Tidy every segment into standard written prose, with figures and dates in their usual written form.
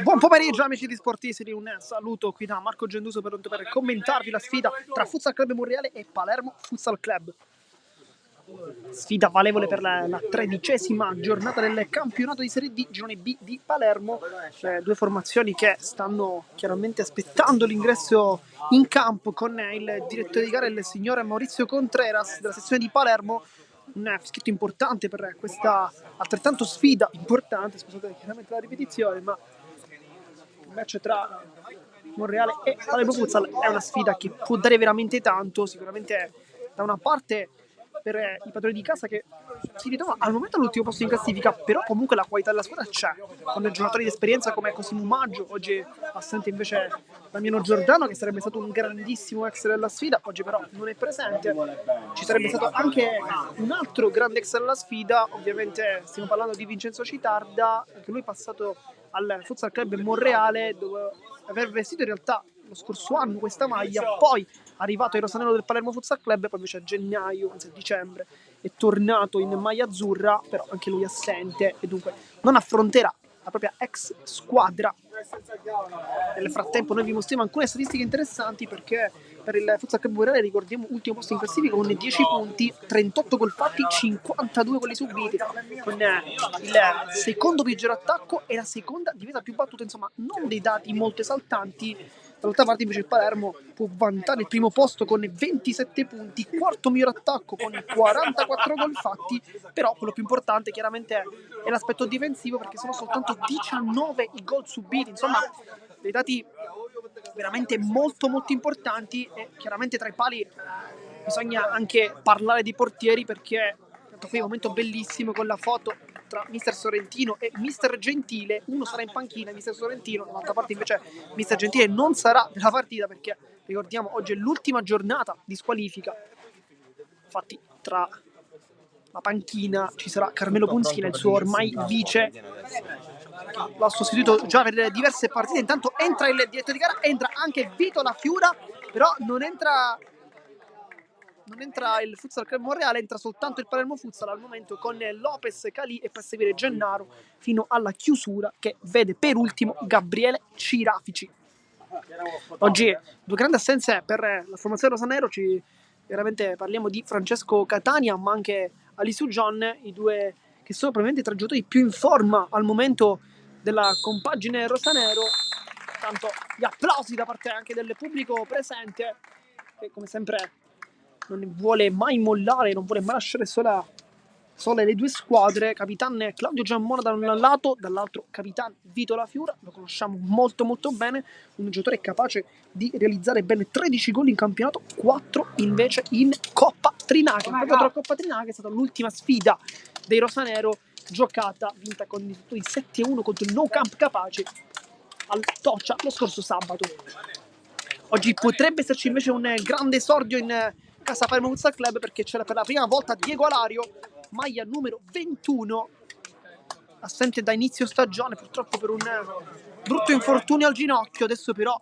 Buon pomeriggio amici di Sportissimi, un saluto qui da Marco Genduso per commentarvi la sfida tra Futsal Club Monreale e Palermo Futsal Club. Sfida valevole per la 13ª giornata del campionato di Serie D, girone B di Palermo. Due formazioni che stanno chiaramente aspettando l'ingresso in campo con il direttore di gara, il signore Maurizio Contreras della sezione di Palermo. Un fischietto importante per questa altrettanto sfida importante, scusate chiaramente la ripetizione, ma il match tra Monreale e Palermo Futsal è una sfida che può dare veramente tanto, sicuramente da una parte per i padroni di casa che si ritrovano al momento all'ultimo posto in classifica, però comunque la qualità della squadra c'è, con giocatori di esperienza come Cosimo Maggio, oggi assente invece Damiano Giordano che sarebbe stato un grandissimo ex della sfida, oggi però non è presente. Ci sarebbe stato anche un altro grande ex della sfida, ovviamente stiamo parlando di Vincenzo Citarda, anche lui è passato al Futsal Club Monreale dove aver vestito in realtà lo scorso anno questa maglia, poi arrivato ai rosanero del Palermo Futsal Club, poi invece a gennaio, anzi a dicembre, è tornato in maglia azzurra, però anche lui assente e dunque non affronterà la propria ex squadra. Nel frattempo noi vi mostriamo alcune statistiche interessanti perché per il Futsal Club Monreale ricordiamo ultimo posto in classifica con 10 punti, 38 gol fatti, 52 quelli subiti, con il secondo peggior attacco e la seconda difesa più battuta, insomma non dei dati molto esaltanti. Dall'altra parte invece il Palermo può vantare il primo posto con 27 punti, quarto miglior attacco con 44 gol fatti, però quello più importante chiaramente è l'aspetto difensivo perché sono soltanto 19 i gol subiti, insomma dei dati veramente molto importanti. E chiaramente tra i pali bisogna anche parlare dei portieri perché qui è un momento bellissimo con la foto tra Mister Sorrentino e Mister Gentile. Uno sarà in panchina, Mister Sorrentino, dall'altra parte invece Mister Gentile non sarà nella partita perché ricordiamo oggi è l'ultima giornata di squalifica. Infatti tra la panchina ci sarà Carmelo Ponzina, il suo ormai vice, l'ha sostituito già per diverse partite. Intanto entra il direttore di gara, entra anche Vito La Fiura, però non entra il Futsal Club Monreale, entra soltanto il Palermo Futsal al momento con Lopez, Calì e per seguire Gennaro fino alla chiusura che vede per ultimo Gabriele Cirafici. Oggi due grandi assenze per la formazione rosanero, veramente parliamo di Francesco Catania ma anche Alisu John, i due che sono probabilmente tra i giocatori più in forma al momento della compagine rosanero. Tanto gli applausi da parte anche del pubblico presente che come sempre non vuole mai mollare, non vuole mai lasciare sole le due squadre. Capitan Claudio Giammona da un lato, dall'altro Capitan Vito La Fiura, lo conosciamo molto bene, un giocatore capace di realizzare ben 13 gol in campionato, 4 invece in Coppa Trinache. Proprio tra Coppa Trinache è stata l'ultima sfida dei rosanero giocata, vinta con il risultato di 7-1 contro il No Camp Capace al Toccia lo scorso sabato. Oggi potrebbe esserci invece un grande esordio in casa Palermo Futsal Club perché c'era per la prima volta Diego Alario, maglia numero 21, assente da inizio stagione purtroppo per un brutto infortunio al ginocchio. Adesso però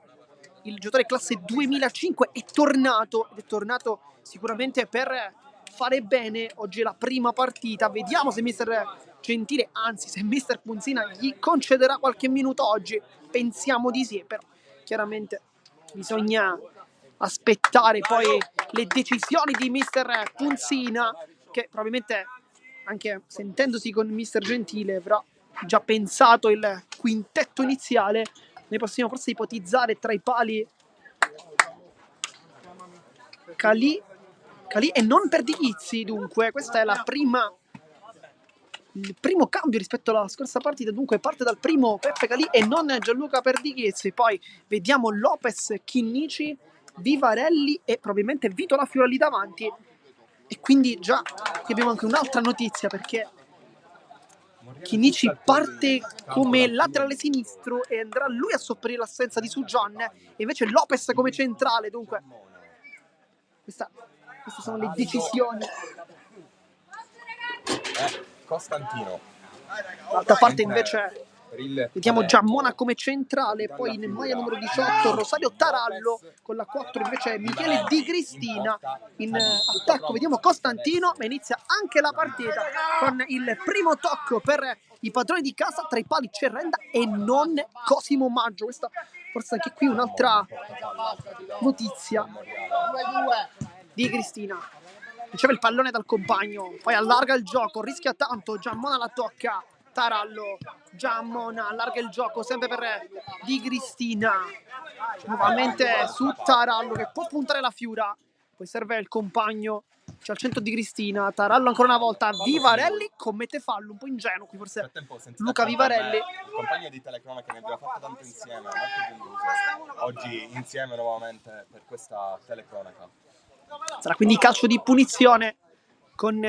il giocatore classe 2005 è tornato ed è tornato sicuramente per fare bene. Oggi è la prima partita, vediamo se Mister Gentile, anzi se Mister Punzina gli concederà qualche minuto oggi, pensiamo di sì, però chiaramente bisogna aspettare poi le decisioni di Mister Punzina che probabilmente anche sentendosi con Mister Gentile avrà già pensato il quintetto iniziale. Noi possiamo forse ipotizzare tra i pali Calì e non Perdichizzi, dunque questa è il primo cambio rispetto alla scorsa partita, dunque parte dal primo Peppe Calì e non Gianluca Perdichizzi. Poi vediamo Lopez, Chinnici, Vivarelli e probabilmente Vito La Fiora lì davanti. E quindi già abbiamo anche un'altra notizia perché Chinnici parte come laterale sinistro e andrà lui a sopperire l'assenza di Sujan, e invece Lopez come centrale. Dunque queste sono le decisioni. Costantino. D'altra parte invece vediamo Giammona come centrale, poi in maglia numero 18 Rosario Tarallo, con la 4 invece Michele Di Cristina in attacco. Vediamo Costantino, ma inizia anche la partita con il primo tocco per i padroni di casa. Tra i pali c'è Renda e non Cosimo Maggio. Questa forse anche qui un'altra notizia di Cristina. Riceve il pallone dal compagno, poi allarga il gioco, rischia tanto, Giammona la tocca, Tarallo, Giammona allarga il gioco sempre per Di Cristina, nuovamente su Tarallo che può puntare la Fiura, poi serve il compagno, c'è al centro Di Cristina, Tarallo ancora una volta, Vivarelli commette fallo, un po' ingenuo qui forse Luca Vivarelli. Il compagno di telecronaca che ne abbiamo fatto tanto insieme, Marco Genduso, oggi insieme nuovamente per questa telecronaca. Sarà quindi calcio di punizione con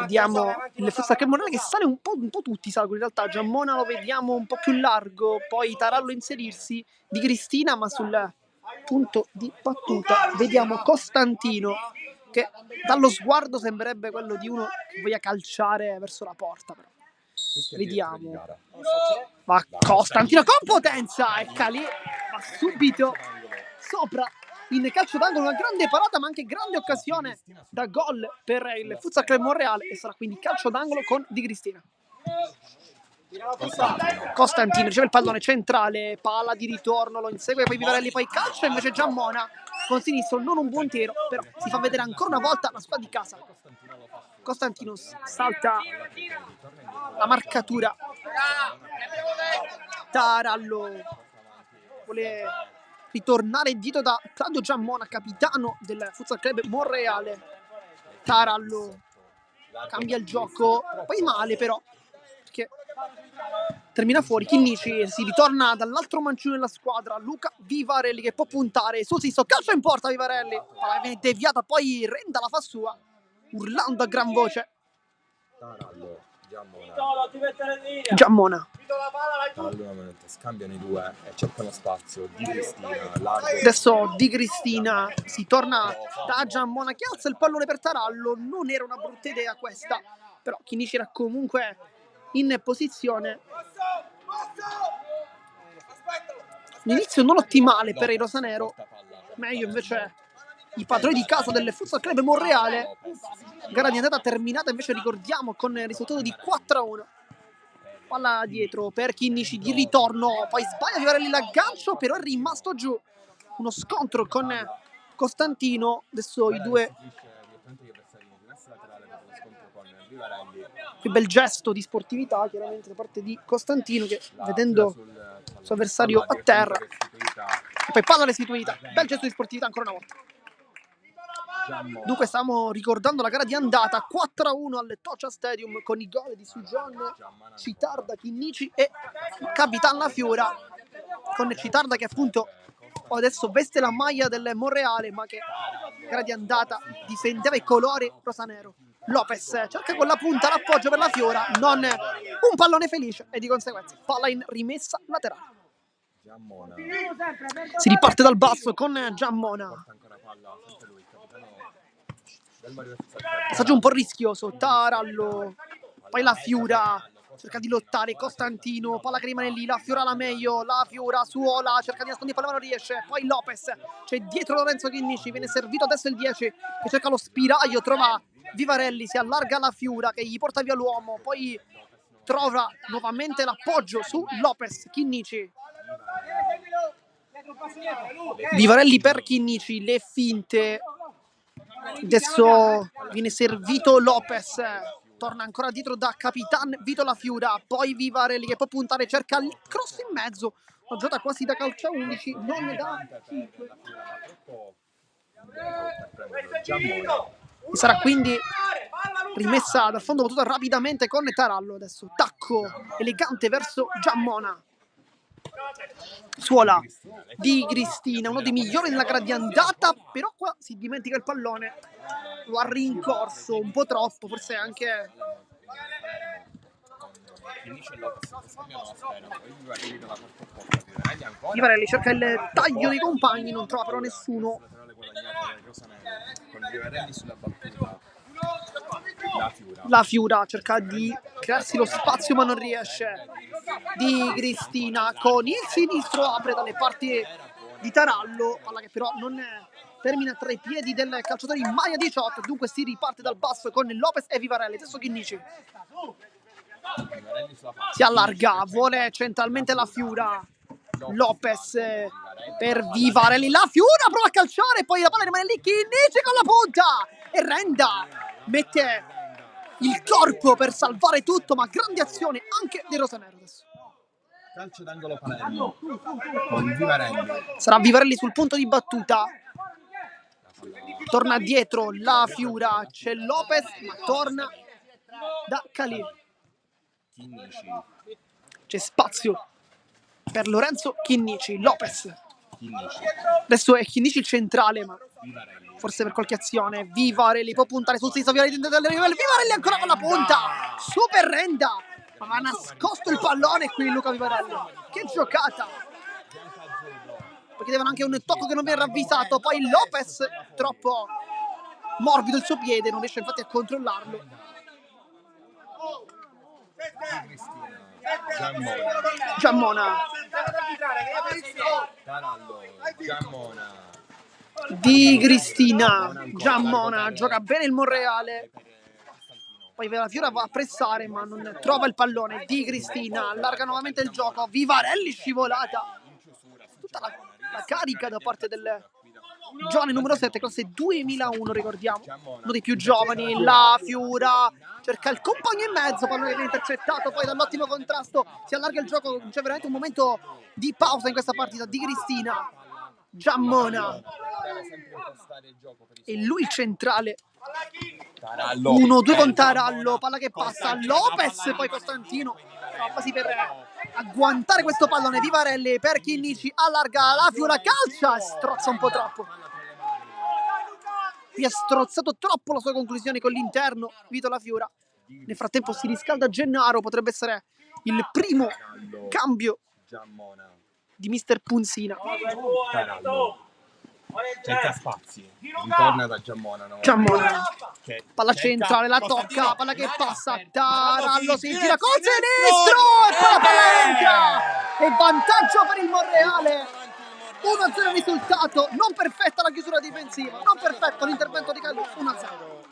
vediamo il Futsal Club Morale che sale un po' tutti salgono in realtà. Giammona lo vediamo un po' più largo, poi Tarallo inserirsi, Di Cristina, ma sul punto di battuta vediamo Costantino che dallo sguardo sembrerebbe quello di uno che voglia calciare verso la porta, però vediamo, va Costantino con potenza e Calì va subito sopra in calcio d'angolo, una grande parata ma anche grande occasione da gol per il Futsal Club Monreale e sarà quindi calcio d'angolo con Di Cristina. Costantino riceve il pallone centrale, palla di ritorno, lo insegue poi Vivarelli, poi calcio invece Giammona con sinistro, non un buon tiro, però si fa vedere ancora una volta la squadra di casa. Costantino salta la marcatura, Tarallo vuole ritornare indietro da Claudio Giammona, capitano del Futsal Club Monreale. Tarallo cambia il gioco, poi male però, perché termina fuori. Chinnici, si ritorna dall'altro mancino della squadra, Luca Vivarelli che può puntare sul sinistro, calcio in porta Vivarelli, palla viene deviata, poi Renda la fa sua, urlando a gran voce. Tarallo, Giammona. Scambiano i due e cercano spazio. Di Cristina, largo. Adesso Di Cristina si torna da Giammona che alza il pallone per Tarallo, non era una brutta idea questa, però Chinnici era comunque in posizione. L'inizio non ottimale per il rosanero, meglio invece i padroni di casa del Futsal Club Monreale. Gara di andata terminata invece, ricordiamo, con il risultato di 4-1. Palla dietro per Chinnici di ritorno, poi sbaglia Vivarelli l'aggancio, però è rimasto giù. Uno scontro con Costantino, adesso i due. Che bel gesto di sportività chiaramente da parte di Costantino che vedendo il suo avversario a terra e poi palla restituita, bel gesto di sportività ancora una volta. Dunque stiamo ricordando la gara di andata 4-1 al Toccia Stadium con i gol di Sujon, Citarda, Chinnici e Capitan La Fiora, con Citarda che appunto adesso veste la maglia del Monreale ma che gara di andata difendeva i colori rosanero. Lopez cerca con la punta l'appoggio per la Fiora, non un pallone felice e di conseguenza palla in rimessa laterale. Si riparte dal basso con Giammona, passaggio un po' rischioso, Tarallo, poi la Fiora cerca di lottare, Costantino, palla che rimane lì, la Fiora la meglio, la Fiora suola, cerca di nascondere il pallone ma non riesce, poi Lopez, c'è dietro Lorenzo Chinnici, viene servito adesso il 10 che cerca lo spiraglio, trova Vivarelli, si allarga la Fiora che gli porta via l'uomo, poi trova nuovamente l'appoggio su Lopez, Chinnici, Vivarelli per Chinnici, le finte, adesso viene servito Lopez, torna ancora dietro da Capitan Vito La Fiura, poi Vivarelli che può puntare, cerca il cross in mezzo, una giocata quasi da calcio a 11, non da 5. E sarà quindi rimessa dal fondo battuta rapidamente con Tarallo, adesso tacco elegante verso Giammona. Suola Di Cristina, uno dei migliori nella gara di andata, però qua si dimentica il pallone, lo ha rincorso un po' troppo, forse anche Vivarelli cerca il taglio dei compagni, non trova però nessuno. La Fiura cerca di crearsi lo spazio ma non riesce. Di Cristina con il sinistro apre dalle parti di Tarallo, palla che però non termina tra i piedi del calciatore in maglia 18, dunque si riparte dal basso con Lopez e Vivarelli. Adesso Chinnici Vivarelli sulla fascia. Si allarga, vuole centralmente la Fiura. Lopez per Vivarelli, la Fiura prova a calciare, poi la palla rimane lì, Chinnici con la punta e Renda mette il corpo per salvare tutto, ma grande azione anche di Rosanero adesso. Calcio d'angolo Palermo con Vivarelli. Sarà Vivarelli sul punto di battuta, torna dietro la Fiura, c'è Lopez ma torna da Khalil. Chinnici. C'è spazio per Lorenzo Chinnici. Lopez. Chinnici. Adesso è Chinnici il centrale, ma Vivarelli. forse per qualche azione. Vivarelli può puntare sul sinistro. Vivarelli ancora con la punta. Super Renda. Ma ha nascosto il pallone qui Luca Vivarelli. Che giocata. Perché devono anche un tocco che non viene ravvisato. Poi Lopez, troppo morbido il suo piede, non riesce infatti a controllarlo. Giammona. Tarallo. Giammona. Di Cristina. Giammona gioca bene il Monreale. Poi la Fiora va a pressare ma non trova il pallone. Di Cristina allarga nuovamente il gioco. Vivarelli scivolata. Tutta la carica da parte del giovane numero 7, classe 2001, ricordiamo, uno dei più giovani. La Fiura cerca il compagno in mezzo, pallone che viene intercettato poi dall'ottimo contrasto, si allarga il gioco, c'è veramente un momento di pausa in questa partita. Di Cristina, Giammona e lui il centrale. 1-2 con Tarallo, palla che passa, Lopez, poi Costantino quasi per agguantare questo pallone. Vivarelli per Chinnici, allarga la Fiora, calcia e strozza un po' troppo. Vi ha strozzato troppo la sua conclusione con l'interno Vito La Fiora. Nel frattempo si riscalda Gennaro, potrebbe essere il primo cambio di mister Punzina. Cerca spazi, ritorna da Giammona. Giammona, palla centrale, la tocca, palla che passa, Tarallo si gira col sinistro e poi la palla entra! E vantaggio per il Monreale. 1-0 il risultato, non perfetta la chiusura difensiva, non perfetto l'intervento di Calù, 1-0.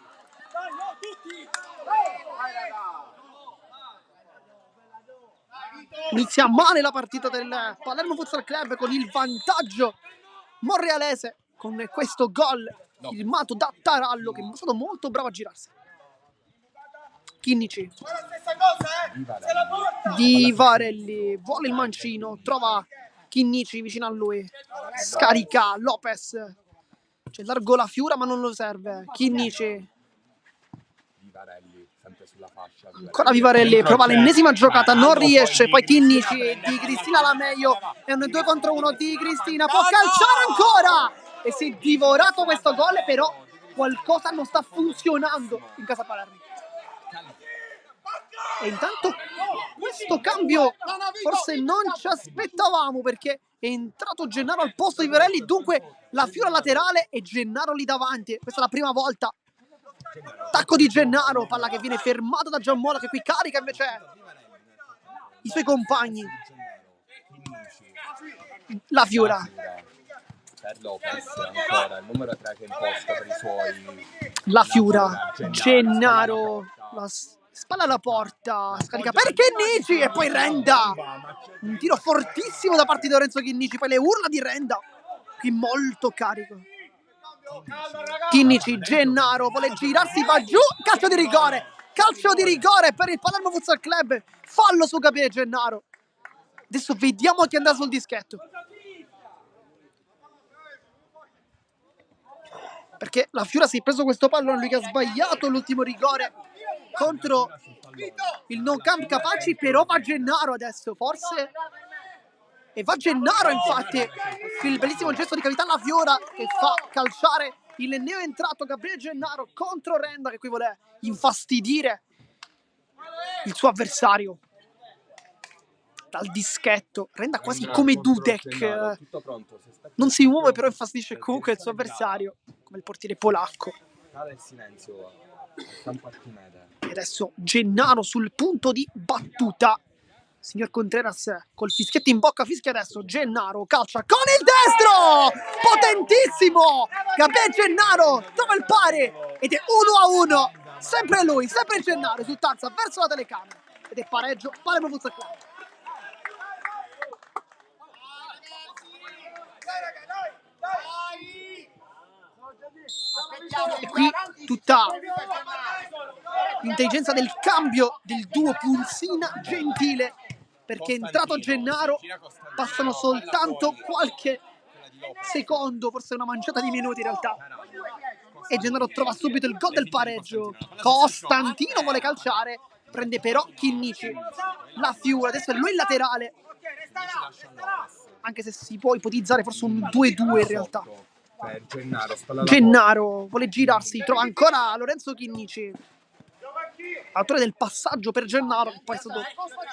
Inizia male la partita del Palermo Futsal Club con il vantaggio monrealese con questo gol firmato da Tarallo, che è stato molto bravo a girarsi. Chinnici, Vivarelli vuole il mancino, trova Chinnici vicino a lui, scarica Lopez, c'è largo la Fiura ma non lo serve. Chinnici, ancora Vivarelli, prova l'ennesima giocata, non riesce, poi Chinnici, Di Cristina la meglio, è un 2 contro 1, Di Cristina può calciare ancora e si è divorato questo gol, però qualcosa non sta funzionando in casa Palermo. E intanto questo cambio forse non ci aspettavamo, perché è entrato Gennaro al posto di Vivarelli, dunque la Fiora laterale e Gennaro lì davanti. Questa è la prima volta. Tacco di Gennaro, palla che viene fermata da Giammona, che qui carica invece i suoi compagni. La Fiora. Per Lopez ancora il numero 3 che imposta per i suoi. La Fiura, Gennaro, la spalla alla porta, scarica per Chinnici e poi Renda. Un tiro fortissimo da parte di Lorenzo Chinnici, poi le urla di Renda, qui molto carico. Chinnici, Gennaro vuole girarsi, va giù, calcio di rigore per il Palermo Futsal Club, fallo su Gabriele Gennaro. Adesso vediamo chi andrà sul dischetto, perché la Fiora si è preso questo pallone, lui che ha sbagliato l'ultimo rigore contro il non camp Capaci, però va Gennaro adesso, forse, e va Gennaro infatti, il bellissimo gesto di capitano La Fiora che fa calciare il neo entrato Gabriele Gennaro contro Renda, che qui vuole infastidire il suo avversario dal dischetto. Renda quasi come Dudek, non si muove però infastidisce comunque il suo avversario, come il portiere polacco. E adesso Gennaro sul punto di battuta. Signor Contreras col fischietto in bocca fischia adesso. Gennaro calcia con il destro, potentissimo. Gabriele Gennaro trova il pari ed è 1-1. Sempre lui, sempre Gennaro su Tazza verso la telecamera. ed è pareggio Palermo Futsal Club. E qui tutta l'intelligenza del cambio del duo Pulsina Gentile, perché è entrato Gennaro, passano soltanto qualche secondo, forse una manciata di minuti in realtà, e Gennaro trova subito il gol del pareggio. Costantino vuole calciare, prende però Chinnici, la Fiura, adesso è lui il laterale, anche se si può ipotizzare forse un 2-2 in realtà. Gennaro vuole girarsi, trova ancora Lorenzo Chinnici, autore del passaggio per Gennaro, che poi è stato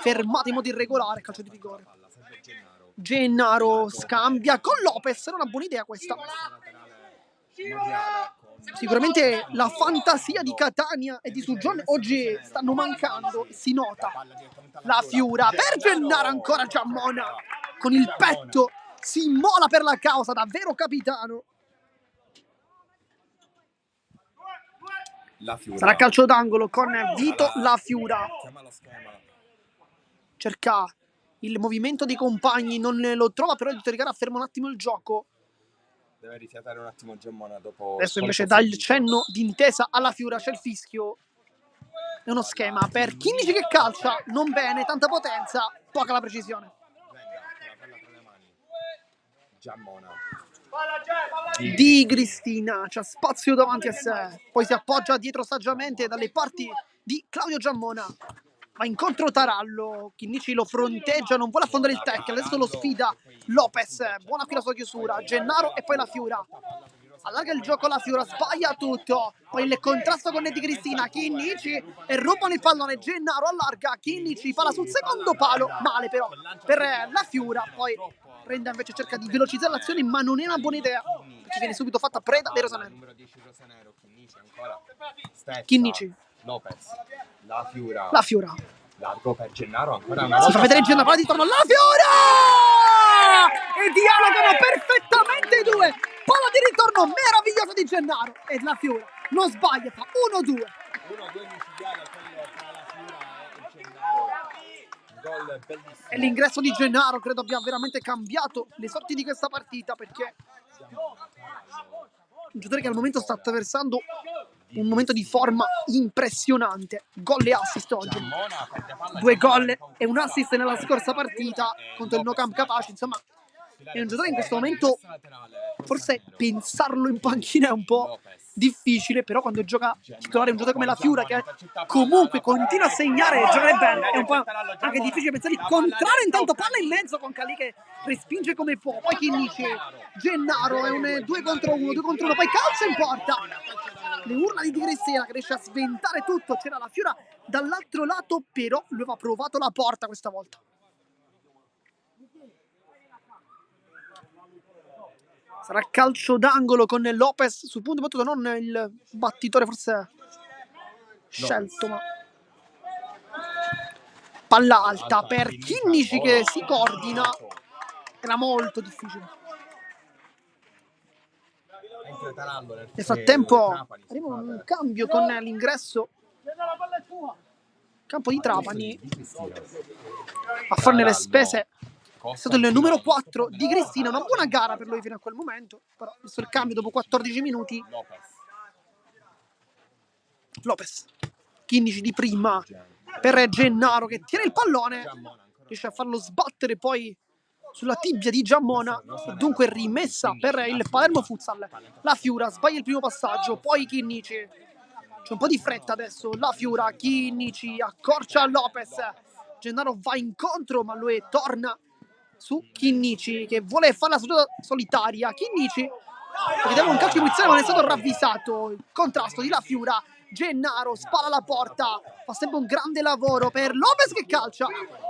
fermato in modo irregolare, calcio di rigore. Gennaro scambia con Lopez, era una buona idea questa. Sicuramente la fantasia di Catania e di Sugione oggi stanno mancando, si nota. La Fiura per Gennaro, ancora Giammona con il petto si immola per la causa, davvero capitano. Sarà calcio d'angolo con Vito La Fiura. Cerca il movimento dei compagni, non lo trova, però il Torigara ferma un attimo il gioco. Deve rifiatare un attimo Giammona dopo. Adesso invece dà il cenno d'intesa alla Fiura, c'è il fischio. È uno schema per Chinnici che calcia, non bene, tanta potenza, poca la precisione. Giammona. Di Cristina, c'ha spazio davanti a sé, poi si appoggia dietro saggiamente dalle parti di Claudio Giammona. Va incontro Tarallo, Chinnici lo fronteggia, non vuole affondare il tackle, adesso lo sfida Lopez, buona qui la sua chiusura, Gennaro e poi la Fiura. Allarga il gioco la Fiura, sbaglia tutto, poi il contrasto con Di Cristina, Chinnici e rubano il pallone, Gennaro allarga, Chinnici palla sul secondo palo, male però per la Fiura, poi Renda invece cerca di velocizzare l'azione, ma non è una buona idea, perché viene subito fatta preda dei rosanero. Chinnici, Lopez, la Fiura. la Fiura. Largo per Gennaro, ancora una volta. Si fa vedere Gennaro, palla di torno, la Fiura! E dialogano perfettamente i due. Palla di ritorno meravigliosa di Gennaro. E la Fiura non sbaglia, fa 1-2. 1-2 micidiale quello tra la Fiura e Gennaro. Gol bellissimo. E l'ingresso di Gennaro credo abbia veramente cambiato le sorti di questa partita, perché un giocatore che al momento sta attraversando un momento di forma impressionante. Gol e assist oggi, 2 gol e un assist nella scorsa partita contro il No Camp Capace. Insomma, è un giocatore in questo momento, forse pensarlo in panchina è un po' difficile, però quando gioca titolare un giocatore come la Fiura, che comunque continua a segnare e giocare bene, è un po' anche difficile pensare di contrarre. Intanto palla in mezzo con Calì che respinge come può, poi Chinnici, Gennaro, è un 2 contro 1, poi calcio in porta. Le urla di Di Cristina che riesce a sventare tutto, c'era la Fiura dall'altro lato, però lui aveva provato la porta questa volta. Sarà calcio d'angolo con Lopez sul punto battuto, non il battitore forse scelto, ma palla alta per Chinnici che si coordina, era molto difficile. Nel frattempo arriva un cambio con l'ingresso campo di Trapani a farne le spese. È stato il numero 4 di Cristina, una buona gara per lui fino a quel momento, però visto il cambio dopo 14 minuti. Lopez, Chinnici di prima per Gennaro che tiene il pallone, riesce a farlo sbattere poi sulla tibia di Giammona e dunque rimessa per il Palermo Futsal. La Fiura sbaglia il primo passaggio, poi Chinnici, c'è un po' di fretta adesso, la Fiura, Chinnici accorcia Lopez, Gennaro va incontro ma lui torna su Chinnici che vuole fare la sua solitaria. Chinnici, vediamo un calcio di punizione ma non è stato ravvisato, il contrasto di la Fiura, Gennaro spara la porta, fa sempre un grande lavoro per Lopez che calcia,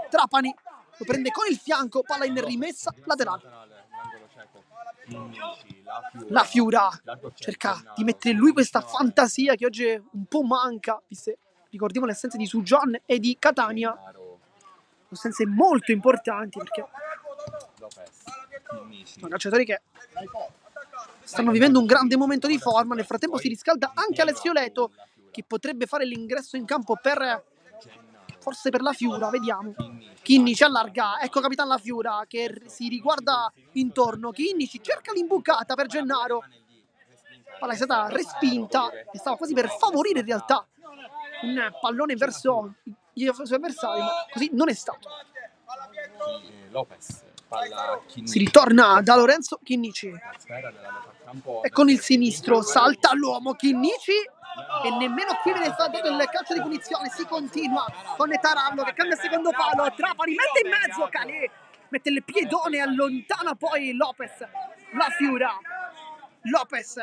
Trapani lo prende con il fianco, palla in rimessa laterale. La Fiura cerca di mettere in lui questa fantasia che oggi un po' manca, visto ricordiamo le assenze di Sugion e di Catania, assenze molto importanti, perché sono calciatori che stanno vivendo un grande momento di forma. Nel frattempo si riscalda anche Alessio Leto, che potrebbe fare l'ingresso in campo per forse per la Fiura, vediamo. Chinnici allarga, ecco Capitan La Fiura che si riguarda intorno. Chinnici cerca l'imbucata per Gennaro. Palla è stata respinta e stava quasi per favorire in realtà un pallone verso gli suoi avversari, ma così non è stato. Lopez, palla Chinnici. Si ritorna da Lorenzo Chinnici e con il sinistro salta l'uomo Chinnici e nemmeno qui viene dato il calcio di punizione. Si continua con Tarallo che cambia il secondo palo, Trapani mette in mezzo Calè, mette il piedone, allontana poi Lopez. La Fiura, Lopez,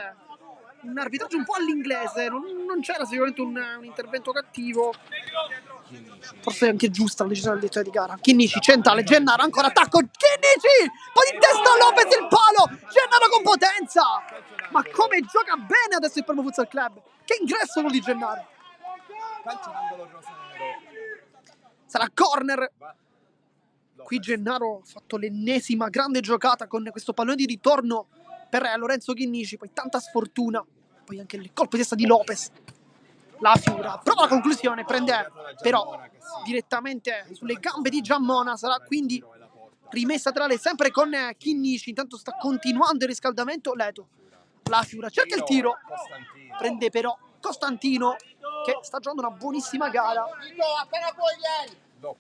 un arbitraggio un po' all'inglese, non c'era sicuramente un intervento cattivo, forse è anche giusta la decisione del direttore di gara. Chinnici centrale, Gennaro ancora attacco, Chinnici poi in testa Lopez, il palo, Gennaro con potenza, ma come gioca bene adesso il Palermo Futsal Club, che ingresso quello di Gennaro. Calcio d'angolo rosanero. Sarà corner. Qui Gennaro ha fatto l'ennesima grande giocata con questo pallone di ritorno per Lorenzo Chinnici, poi tanta sfortuna, poi anche il colpo di testa di Lopez. La Fiura prova la conclusione, prende però direttamente sulle gambe di Giammona, sarà quindi rimessa tra le sempre con Chinnici. Intanto sta continuando il riscaldamento Leto. La Fiura cerca il tiro, prende però Costantino che sta giocando una buonissima gara. Nel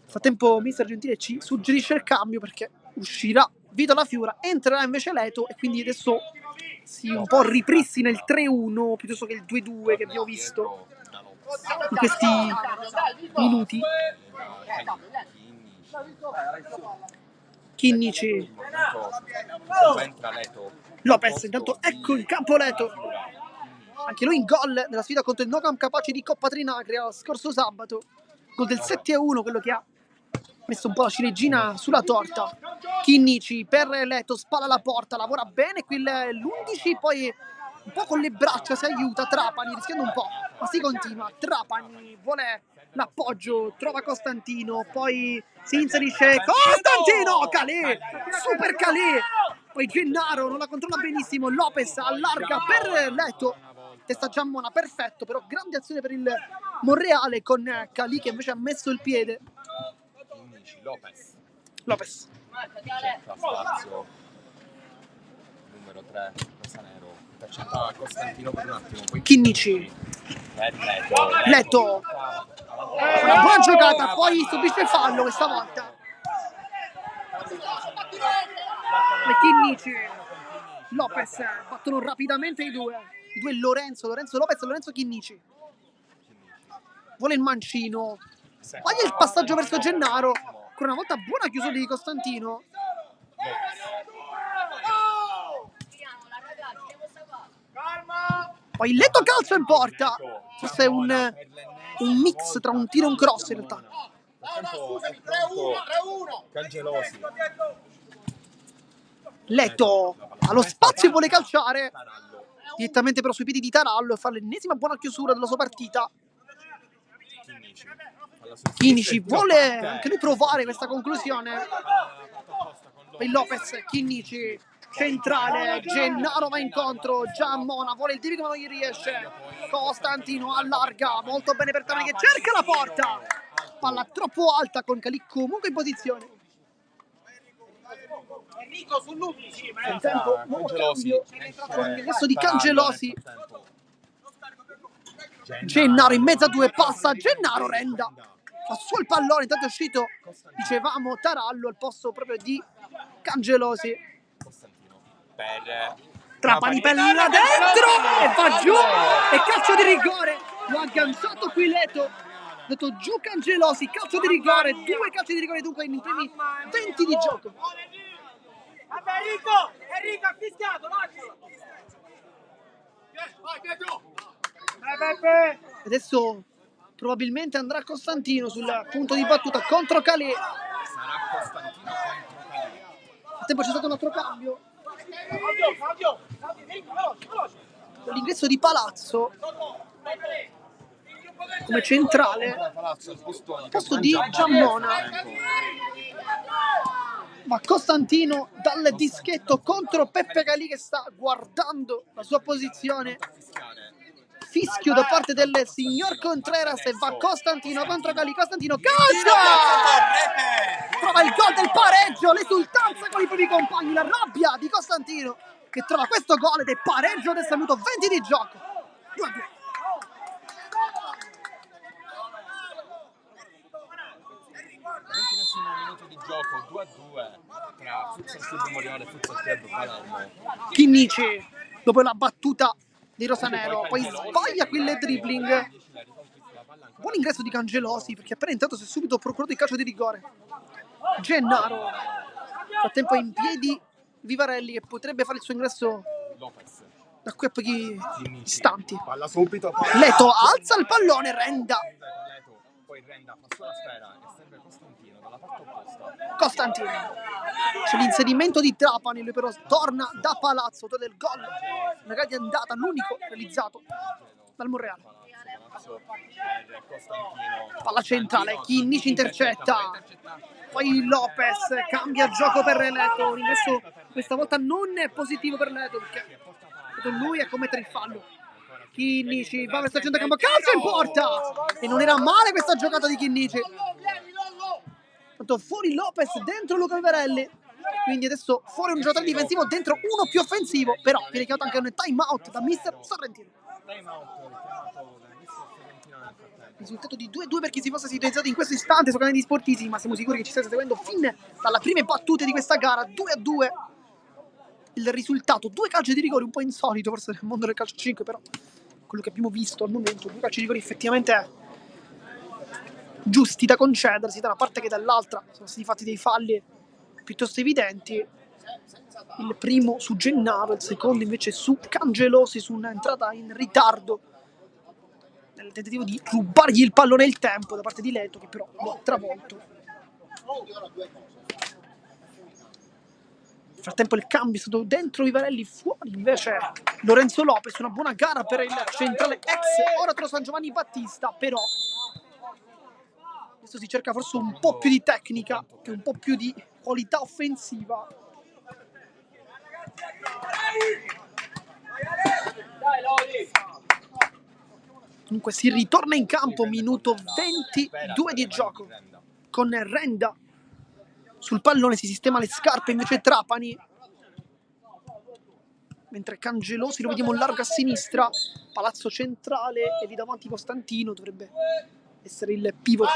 frattempo mister Gentile ci suggerisce il cambio perché uscirà Vito La Fiura, entrerà invece Leto e quindi adesso si un po' ripristina il 3-1 piuttosto che il 2-2 che abbiamo visto in questi minuti. Chinnici, Lopez, intanto ecco in campo Leto, anche lui in gol nella sfida contro il Nocam Capaci di Coppa Trinacria scorso sabato, gol del 7-1, quello che ha messo un po' la ciliegina sulla torta. Chinnici per Leto, spalla alla porta, lavora bene qui l'11, poi un po' con le braccia si aiuta Trapani rischiando un po', ma si continua. Trapani vuole l'appoggio, trova Costantino, poi si inserisce Costantino, Calè, super Calè, poi Gennaro non la controlla benissimo, Lopez allarga per Leto, testa Giammona, perfetto, però grande azione per il Monreale con Calì che invece ha messo il piede. Lopez. Cerca spazio. Numero 3, Rosanero. Intercettava Costantino per un attimo. Poi Chinnici. Leto. Una buona giocata, poi subisce fallo questa volta. Le Chinnici. Lopez battono rapidamente i due Lorenzo Lopez e Lorenzo Chinnici. Vuole il mancino, sbaglia il passaggio verso Gennaro, ancora una volta buona chiusura di Costantino. Poi Leto calcio in porta, forse è un mix tra un tiro e un cross in realtà. Cangelosi. Leto allo spazio vuole calciare direttamente però sui piedi di Tarallo e fa l'ennesima buona chiusura della sua partita. Chinnici vuole anche lui provare questa conclusione. Poi Lopez, Chinnici centrale, Gennaro va incontro, Giammona vuole il tipico ma non gli riesce. Costantino allarga, molto bene per Tani che cerca la porta. Palla troppo alta con Calì comunque in posizione. Enrico sull'11. Nel tempo nuovo cambio con l'ingresso di Cangelosi. Gennaro in mezzo a due, passa Gennaro, Renda fa su il pallone, intanto è uscito, dicevamo, Tarallo al posto proprio di Cangelosi. Trapani pella dentro e va giù e calcio di rigore, lo ha agganciato qui Leto, detto giù Cangelosi, calcio di rigore, 2 calci di rigore dunque nei primi 20 di gioco. Vabbè Enrico ha fischiato, lascialo. Vai Pietro. Adesso probabilmente andrà Costantino sul punto di battuta contro Calè. Sarà Costantino contro Calè. A tempo c'è stato un altro cambio. Con l'ingresso di Palazzo come centrale, posto di Giammona. Ma Costantino dal dischetto contro Peppe Calì che sta guardando la sua posizione. fischio da parte del signor Contreras e va Costantino contro Gali. Costantino calcia! Trova il gol del pareggio, l'esultanza con i propri compagni, la rabbia di Costantino che trova questo gol ed è pareggio. Adesso è venuto 20 di gioco. 2-2. 20esimo minuto di gioco, 2-2 tra Futsal Club Monreale e Futsal Club Palermo. Chinnici, dopo la battuta di Rosanero, poi sbaglia quel dribbling. Buon ingresso di Cangelosi, perché appena entrato si è subito procurato il calcio di rigore. Gennaro, nel frattempo è in piedi Vivarelli, che potrebbe fare il suo ingresso Lopez, da qui a pochi istanti. palla subito. Leto alza il pallone, Renda. Leto, poi Renda fa sulla sfera e serve Costantino dalla parte opposta. Costantino. C'è l'inserimento di Trapani, lui però torna da Palazzo, autore del gol. Una di andata, l'unico realizzato dal Monreale. Palla centrale, Chinnici intercetta. Poi Lopez cambia gioco per Leto. Un ingresso questa volta non è positivo per Leto, perché lui è a commettere il fallo. Chinnici va verso il centrocampo, calcio in porta! E non era male questa giocata di Chinnici. Tanto fuori Lopez, dentro Luca Vivarelli. Quindi adesso fuori un giocatore difensivo, dentro uno più offensivo. Però viene chiamato anche un time out da mister Sorrentino. Risultato di 2-2 per chi si fosse sintonizzato in questo istante su canali di Sportissimi, ma siamo sicuri che ci state seguendo fin dalle prime battute di questa gara. 2-2 il risultato, 2 calci di rigore, un po' insolito forse nel mondo del calcio 5, però quello che abbiamo visto al momento, 2 calci di rigore effettivamente giusti da concedersi da una parte che dall'altra. Sono stati fatti dei falli piuttosto evidenti, il primo su Gennaro, il secondo invece su Cangelosi, su un'entrata in ritardo nel tentativo di rubargli il pallone il tempo da parte di Leto, che però lo ha travolto. Nel frattempo il cambio è stato dentro Vivarelli, fuori invece Lorenzo Lopez. Una buona gara per il centrale ex Oratro San Giovanni Battista, però adesso si cerca forse un po' più di tecnica e un po' più di qualità offensiva. Comunque si ritorna in campo, minuto 22 di gioco, con Renda sul pallone, si sistema le scarpe invece Trapani, mentre Cangelosi lo vediamo largo a sinistra. Palazzo centrale e lì davanti Costantino dovrebbe essere il pivot.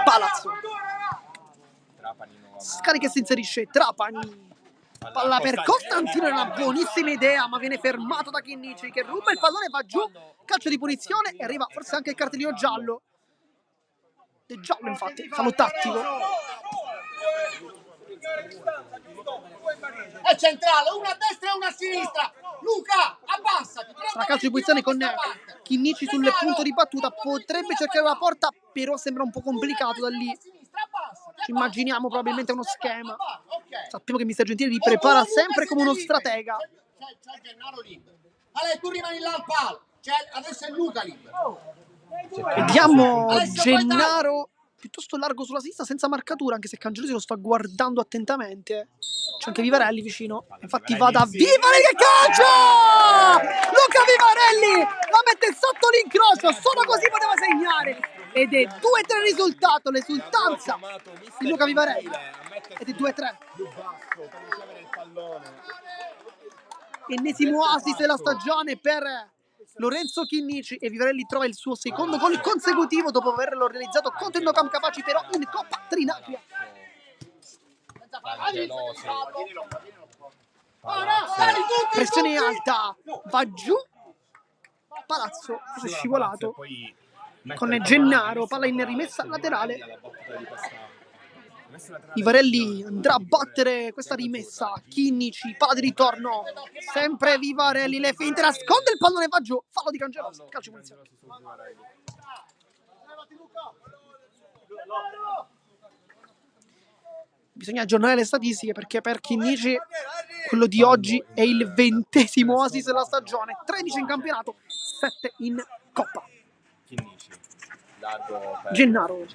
Palazzo scarica e si inserisce Trapani. Palla per Costantino, è una buonissima idea, ma viene fermato da Chinnici che ruba il pallone, va giù, calcio di punizione e arriva forse anche il cartellino giallo. È giallo infatti, fallo tattico. È centrale, una a destra e una a sinistra. Luca, abbassati. Sarà calcio di punizione con Chinnici sul punto di battuta, potrebbe cercare la porta, però sembra un po' complicato da lì. Ci immaginiamo probabilmente uno schema. Sappiamo che mister Gentili li prepara sempre come uno stratega. C'è Gennaro lì. Allora tu rimani là al palo. Adesso è Luca lì. Vediamo Gennaro piuttosto largo sulla sinistra senza marcatura, anche se Cangelosi lo sta guardando attentamente. C'è anche Vivarelli vicino, infatti va da Vivarelli che calcio! Luca Vivarelli la mette sotto l'incrocio, solo così poteva segnare. Ed è 2-3 il risultato, l'esultanza di Luca Vivarelli. Ed è 2-3. Ennesimo assist della stagione per Lorenzo Chinnici, e Vivarelli trova il suo secondo gol consecutivo dopo averlo realizzato contro il Nocam Capaci, però in Coppa Trinacria. Pressione alta, va giù Palazzo, si è scivolato con Gennaro, palla in rimessa laterale. Vivarelli andrà a battere questa rimessa. Chinnici, palla di ritorno, sempre Vivarelli, le finte, nasconde il pallone, va giù, fallo di Cangelosi, calcio di punizione. Bisogna aggiornare le statistiche, perché per Chinnici quello di oggi è il 20° assist della stagione, 13 in campionato, 7 in Coppa. Chinnici, largo per Gennaro.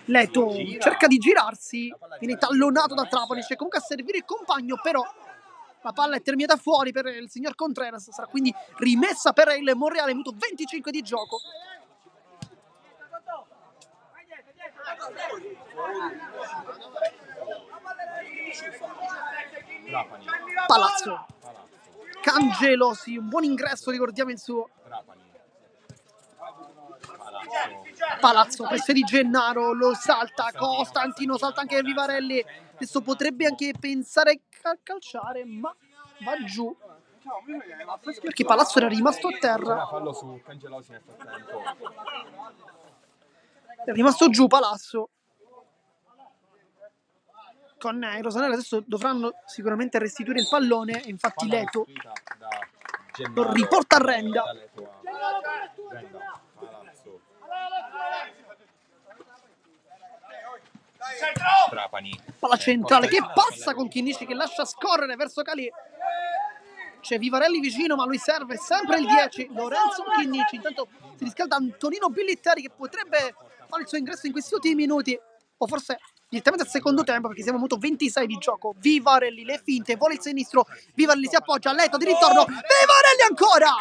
Leto cerca di girarsi, viene tallonato da Trapani, c'è comunque a servire il compagno, però La palla è terminata fuori per il signor Contreras, sarà quindi rimessa per il Monreale, minuto 25 di gioco. Trapani. Palazzo. Cangelosi, un buon ingresso, ricordiamo il suo. Trapani. Palazzo, pressione di Gennaro, lo salta, Costantino salta anche Vivarelli. Adesso potrebbe anche pensare a calciare, ma va giù. Perché Palazzo era rimasto a terra. Fallo su Cangelosi nel frattempo. È rimasto giù Palazzo. Con i rosanelli adesso dovranno sicuramente restituire il pallone. Infatti Leto lo riporta a Renda. Trapani. Palla centrale che passa con Chinnici che lascia scorrere verso Calì. C'è Vivarelli vicino, ma lui serve sempre il 10. Lorenzo Chinnici. Intanto si riscalda Antonino Billitteri che potrebbe fare il suo ingresso in questi ultimi minuti. O forse direttamente al secondo tempo, perché siamo molto 26 di gioco. Vivarelli, le finte, vola il sinistro. Vivarelli si appoggia, Leto di ritorno. Vivarelli ancora!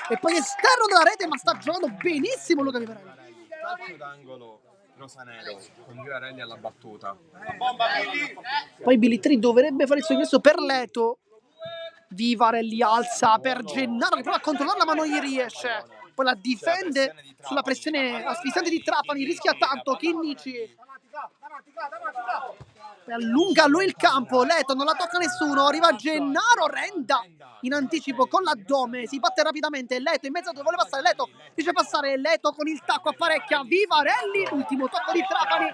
E poi esterno della rete, ma sta giocando benissimo Luca Vivarelli. Calcio d'angolo rosanero con Vivarelli alla battuta. Poi Billitteri dovrebbe fare il suo ingresso per Leto. Vivarelli alza per Gennaro che prova a controllarla ma non gli riesce. Poi la difende sulla pressione asfissiante di Trapani, rischia tanto. Chinnici allunga lui il campo, Leto non la tocca nessuno, arriva Gennaro, Renda in anticipo con l'addome, si batte rapidamente, Leto in mezzo dove vuole passare, Leto dice passare, Leto con il tacco apparecchia Vivarelli, ultimo tocco di Trapani,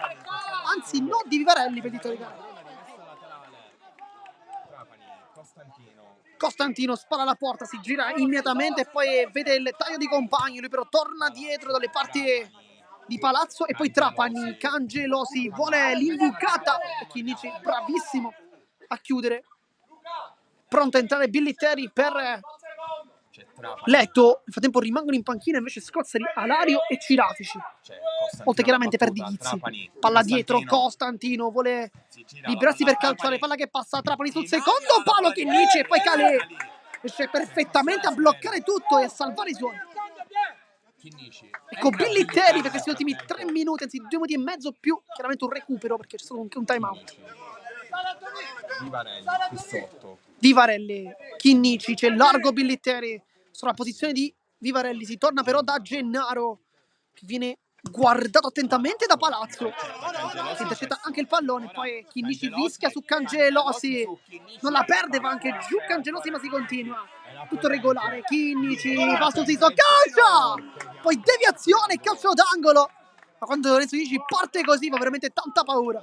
anzi non di Vivarelli per dito di gara. Costantino spara alla porta, si gira immediatamente e poi vede il taglio di compagni, lui però torna dietro dalle parti di Palazzo e poi Trapani, Cangelosi vuole l'imbucata e Chinnici bravissimo a chiudere, pronto a entrare Billitteri per Leto. Nel frattempo rimangono in panchina invece Scozzeri, Alario e Cirafici, oltre chiaramente per Divizzi. Palla dietro, Costantino vuole liberarsi per calciare, palla che passa a Trapani sul secondo palo, Chinnici e poi Calè riesce perfettamente a bloccare tutto e a salvare i suoni. Ecco Billitteri per questi ultimi 3 minuti, anzi 2 minuti e mezzo più chiaramente un recupero perché c'è stato anche un time out. Vivarelli, Chinnici, c'è largo Billitteri sulla posizione di Vivarelli, si torna però da Gennaro che viene guardato attentamente da Palazzo che intercetta anche il pallone, poi Chinnici rischia su Cangelosi, non la perde, va anche giù Cangelosi ma si continua, tutto regolare, Chinnici va sul sinistro, calcia, poi deviazione, calcio d'angolo, ma quando Lorenzo Chinnici parte così fa veramente tanta paura.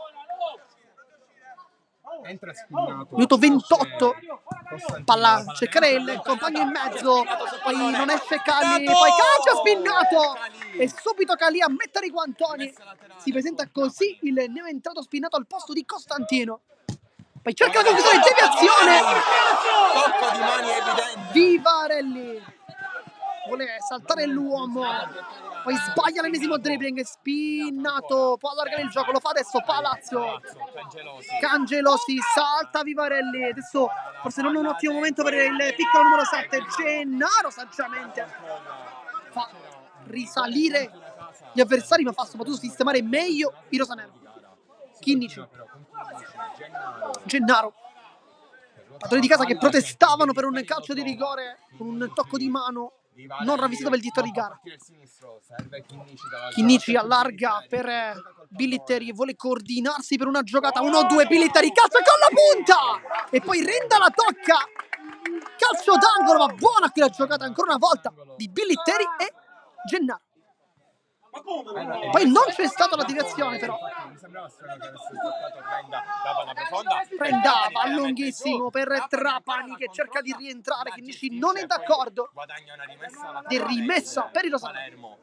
Minuto 28, palla cercare il compagno in mezzo, poi non esce Calì, poi calcio Spinnato e subito Calì a mettere i guantoni, si presenta così il neoentrato Spinnato al posto di Costantino, poi cerca la conclusione, deviazione, tocco di mani evidente, Vivarelli vuole saltare l'uomo, poi sbaglia l'ennesimo dribbling, Spinnato può allargare il gioco, lo fa adesso Palazzo, Cangelosi salta Vivarelli, adesso forse non è un ottimo momento per il piccolo numero 7, Gennaro saggiamente fa risalire gli avversari ma fa soprattutto sistemare meglio i rosaneri. Chinnici, Gennaro, padroni di casa che protestavano per un calcio di rigore con un tocco di mano non ravvisito del direttore di gara. Chinnici allarga per Billitteri e vuole coordinarsi per una giocata 1-2, Billitteri calcia con la punta e poi Renda la tocca, calcio d'angolo, ma buona qui la giocata ancora una volta di Billitteri e Gennaro. Poi non c'è stata la deviazione però. Renda va lunghissimo per Trapani che cerca di rientrare, Chinnici non è d'accordo, di rimessa per il rosanero.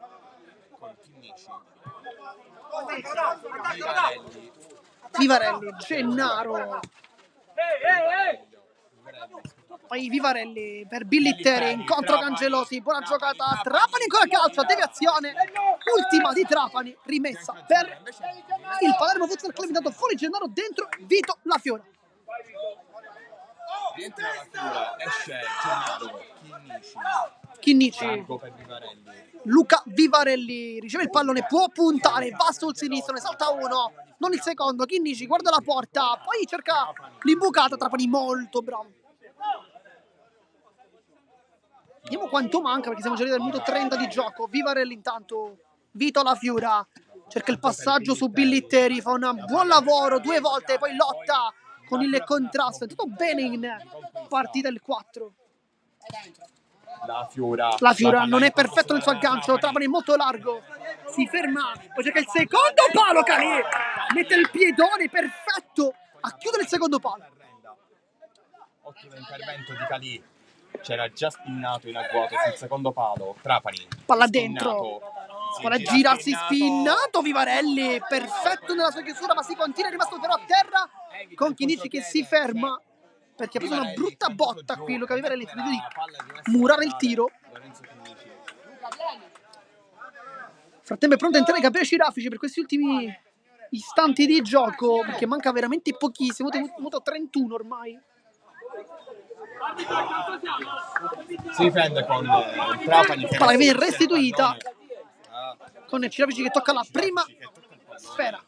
Vivarelli, Gennaro, poi Vivarelli per Billitteri, incontro Cangelosi, buona giocata, Trapani ancora calcio, deviazione, ultima di Trapani, rimessa per il Palermo Futsal Club, intanto fuori Gennaro, dentro Vito Lafiora. rientra la Fiura, esce Gennaro, Chinnici. largo per Vivarelli. Luca Vivarelli riceve il pallone, può puntare, va sul sinistro, ne salta uno, non il secondo. Chinnici guarda la porta, poi cerca l'imbucata. Trapani molto bravo. Vediamo quanto manca, perché siamo già arrivati al minuto 30 di gioco. Vivarelli intanto, Vito La Fiura cerca il passaggio su Billitteri, fa un buon lavoro 2 volte, poi lotta con il contrasto. È tutto bene in partita il 4. La Fiura Non è perfetto nel suo aggancio, Trapani è molto largo, si ferma, poi cerca il secondo palo. Calì mette il piedone perfetto a chiudere il secondo palo. Ottimo intervento di Calì, c'era già spinnato in agguato sul secondo palo. Trapani Palla spinnato, dentro, vuole girarsi spinnato Vivarelli, perfetto nella sua chiusura, ma si continua, è rimasto però a terra con Chinnici che si ferma perché ha preso una brutta botta qui. Luca Vivarelli ha deciso di murare il tiro. Nel frattempo è pronto a entrare Gabriele Cirafici per questi ultimi istanti di gioco, perché manca veramente pochissimo, minuto 31 ormai. Si difende con Trapani che Palla che viene restituita con Cirafici che tocca la prima sfera.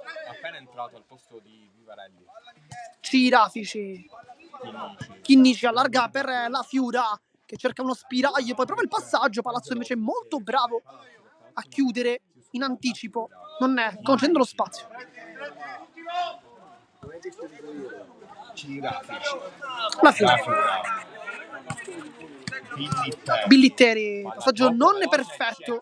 appena entrato al posto di Vivarelli. Cirafici, Chinnici allarga per La Fiura che cerca uno spiraglio, poi prova il passaggio. Palazzo invece è molto bravo a chiudere in anticipo, non è concedendo lo spazio. Cirafici, La Fiura, Billitteri, passaggio non perfetto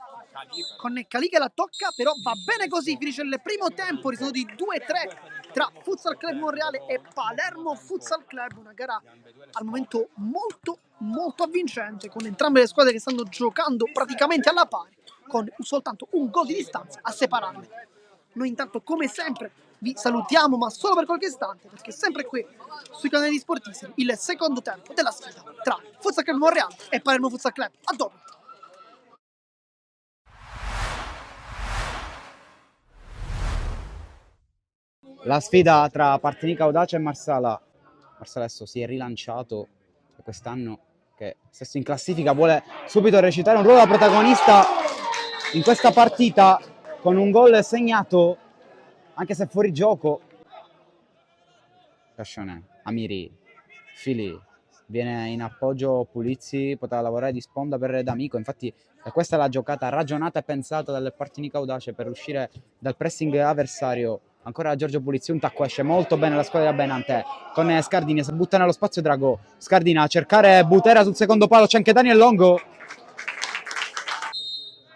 con Calì che la tocca, però va bene così. Finisce il primo tempo, risultato di 2-3 tra Futsal Club Monreale e Palermo Futsal Club, una gara al momento molto avvincente, con entrambe le squadre che stanno giocando praticamente alla pari, con soltanto un gol di distanza a separarle. Noi intanto, come sempre, vi salutiamo, ma solo per qualche istante, perché sempre qui sui canali di Sportissimi il secondo tempo della sfida tra Futsal Club Monreale e Palermo Futsal Club. A dopo. La sfida tra Partinico Audace e Marsala. Marsala adesso si è rilanciato quest'anno, che stesso in classifica vuole subito recitare un ruolo da protagonista in questa partita con un gol segnato, anche se fuori gioco. Cascione, Amiri, Fili, viene in appoggio Pulizzi, poteva lavorare di sponda per D'Amico, infatti questa è la giocata ragionata e pensata dal Partinico Audace per uscire dal pressing avversario. Ancora Giorgio Pulizzi, un tacco, esce molto bene la squadra della Benante con Scardini, si butta nello spazio Drago, Scardina a cercare Butera sul secondo palo, c'è anche Daniel Longo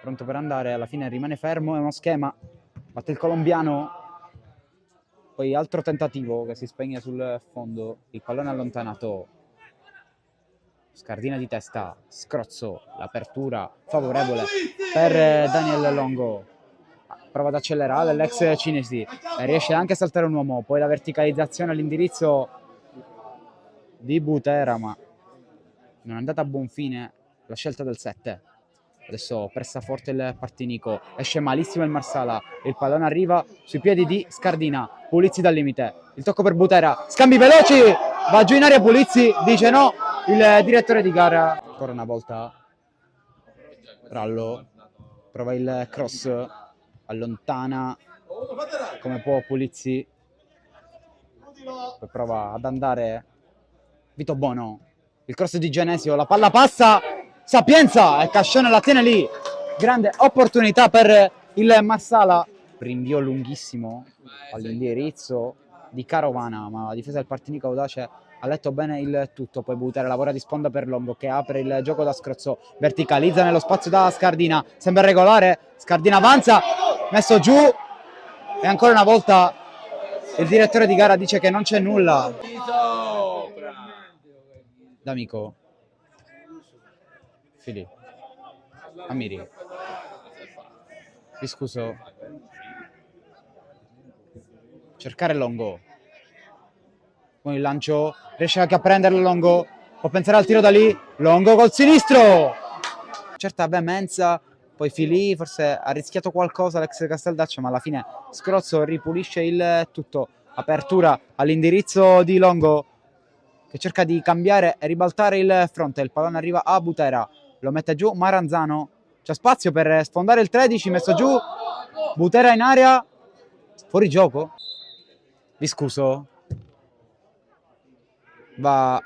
pronto per andare, alla fine rimane fermo, è uno schema, batte il colombiano, poi altro tentativo che si spegne sul fondo, il pallone allontanato, Scardina di testa, scrozzo, l'apertura favorevole per Daniel Longo, prova ad accelerare l'ex cinesi, riesce anche a saltare un uomo, poi la verticalizzazione all'indirizzo di Butera, ma non è andata a buon fine la scelta del 7. Adesso pressa forte il Partinico, esce malissimo il Marsala, il pallone arriva sui piedi di Scardina, Pulizzi dal limite, il tocco per Butera, scambi veloci, va giù in aria Pulizzi, dice no il direttore di gara. Ancora una volta Rallo prova il cross, allontana come può Pulizzi, poi prova ad andare Vito Bono, il cross di Genesio, la palla passa, Sapienza e Cascione la tiene lì, grande opportunità per il Marsala, rinvio lunghissimo all'indirizzo di Carovana, ma la difesa del Partinico Audace ha letto bene il tutto, poi Butera lavora di sponda per Longo che apre il gioco da scrozzo, verticalizza nello spazio da Scardina, sembra regolare, Scardina avanza, messo giù e ancora una volta il direttore di gara dice che non c'è nulla. D'Amico, Fili, Amiri, Viscuso, cercare Longo, con il lancio riesce anche a prenderlo Longo, può pensare al tiro da lì, Longo col sinistro, certa veemenza, poi Fili forse ha rischiato qualcosa l'ex Casteldaccio, ma alla fine Scrozzo ripulisce il tutto, apertura all'indirizzo di Longo che cerca di cambiare e ribaltare il fronte. Il pallone arriva a Butera, lo mette giù Maranzano, c'è spazio per sfondare il 13, messo giù Butera in area, fuori gioco. Viscuso va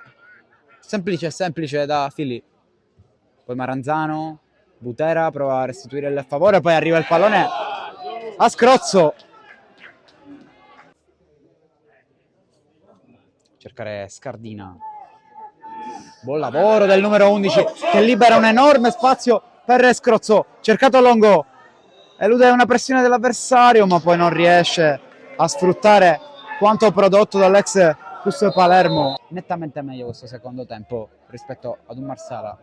semplice da Fili, poi Maranzano, Butera prova a restituire il favore, poi arriva il pallone a scrozzo, cercare Scardina, buon lavoro del numero 11 che libera un enorme spazio per Scrozzo, cercato Longo, elude una pressione dell'avversario ma poi non riesce a sfruttare quanto prodotto dall'ex FUS Palermo. Nettamente meglio questo secondo tempo rispetto ad un Marsala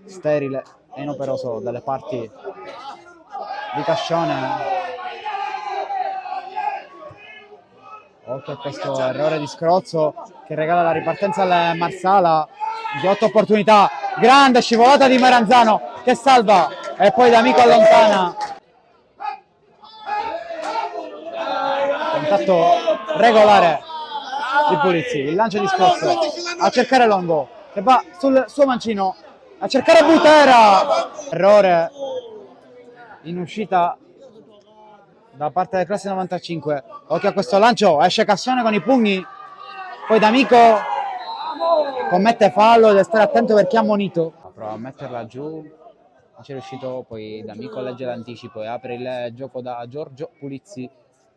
sterile e inoperoso dalle parti di Cascione. Occhio a questo errore di Scrozzo che regala la ripartenza al Marsala di 8 opportunità, grande scivolata di Maranzano che salva e poi D'Amico allontana. Contatto regolare di Pulizzi, il lancio di Scrozzo a cercare Longo che va sul suo mancino a cercare Butera, errore in uscita da parte del classe 95. Occhio a questo lancio, esce Cassione con i pugni, poi D'Amico commette fallo, deve stare attento perché ha ammonito, prova a metterla giù, non c'è riuscito, poi D'Amico legge l'anticipo e apre il gioco da Giorgio Pulizzi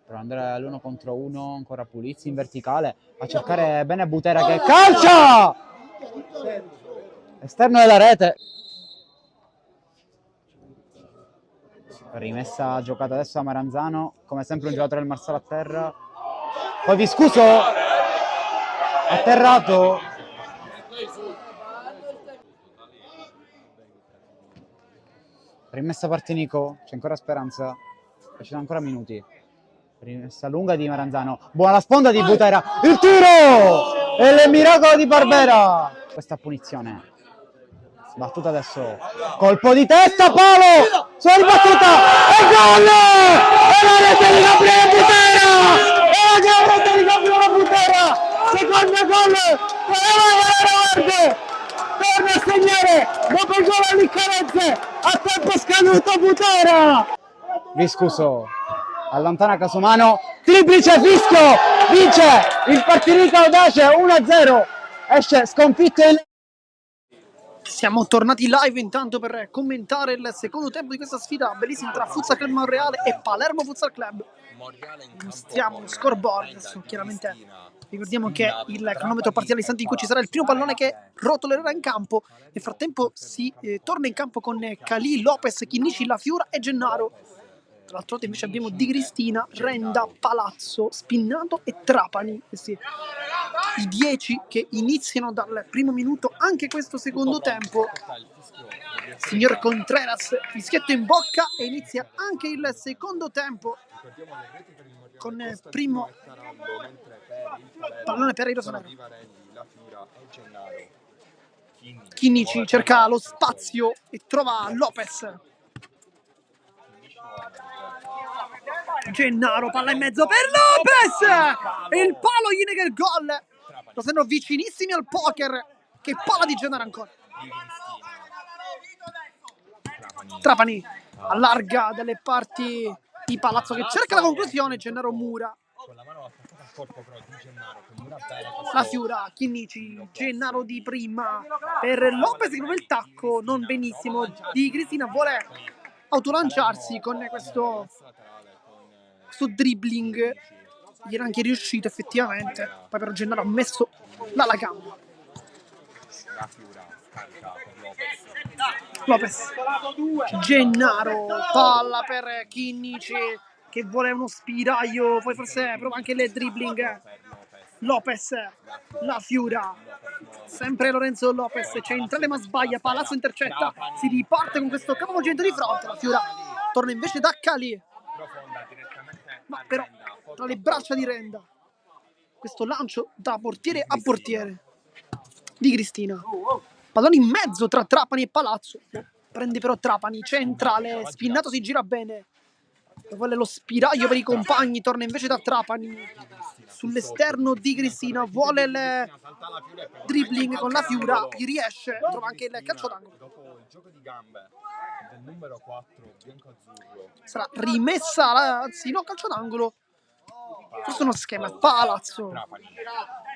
per andare all'1 contro 1, ancora Pulizzi in verticale a cercare bene Butera che calcia esterno della rete. Rimessa giocata adesso a Maranzano, come sempre un giocatore del Marsala a terra, poi Viscuso atterrato, rimessa Partinico, c'è ancora speranza, ci sono ancora minuti, rimessa lunga di Maranzano, buona la sponda di Butera, il tiro e il miracolo di Barbera, questa punizione battuta adesso, colpo di testa, palo, sulla ribattuta, e gol! E la rete di Gabriele Butera! E la rete di Gabriele Butera! Secondo gol! Verde! Torna a segnare dopo il gol all'Iccarezze, a tempo scaduto Butera! Viscuso, allontana Casumano, triplice fischio, vince il Partinico Audace 1-0, esce sconfitto il... Siamo tornati live intanto per commentare il secondo tempo di questa sfida bellissima tra Futsal Club Monreale e Palermo Futsal Club. Mostriamo lo scoreboard adesso, chiaramente ricordiamo che il cronometro partirà all'istante in cui ci sarà il primo pallone che rotolerà in campo. Nel frattempo si torna in campo con Calì, Lopez, Chinnici, La Fiura e Gennaro. Dall'altro lato invece abbiamo Di Cristina, Renda, Palazzo, Spinnato e Trapani. Questi i 10 che iniziano dal primo minuto anche questo secondo tempo. Signor Contreras, fischietto in bocca e inizia anche il secondo tempo con il primo pallone per i rossoneri. Chinnici cerca lo spazio e trova Lopez. Gennaro, palla in mezzo per Lopez! E il palo gli nega il gol. Lo stanno vicinissimi al poker. Che palla di Gennaro ancora. Trapani allarga dalle parti di Palazzo che cerca la conclusione. Gennaro mura. La Fiura, Chinnici, Gennaro di prima per Lopez che prova il tacco, non benissimo. Di Cristina vuole autolanciarsi con questo dribbling, gli era anche riuscito effettivamente, poi però Gennaro ha messo la gamba. Lopez, Gennaro, palla per Chinnici che vuole uno spiraglio, poi forse prova anche il dribbling. Lopez, La Fiura, sempre Lorenzo Lopez, centrale ma sbaglia, Palazzo intercetta, si riparte con questo capovolgimento di fronte. La Fiura torna invece da Calì, ma però tra le braccia di Renda, questo lancio da portiere a portiere di Cristina, pallone in mezzo tra Trapani e Palazzo, prende però Trapani, centrale, Spinnato si gira bene, vuole lo spiraglio per i compagni, torna invece da Trapani, sull'esterno di Cristina, vuole il dribbling con la Fiura, gli riesce, trova anche il calcio d'angolo. Dopo il gioco di gambe del numero 4 bianco-azzurro, Sarà rimessa, anzi no, calcio d'angolo. Questo è uno schema, Palazzo. Trapani.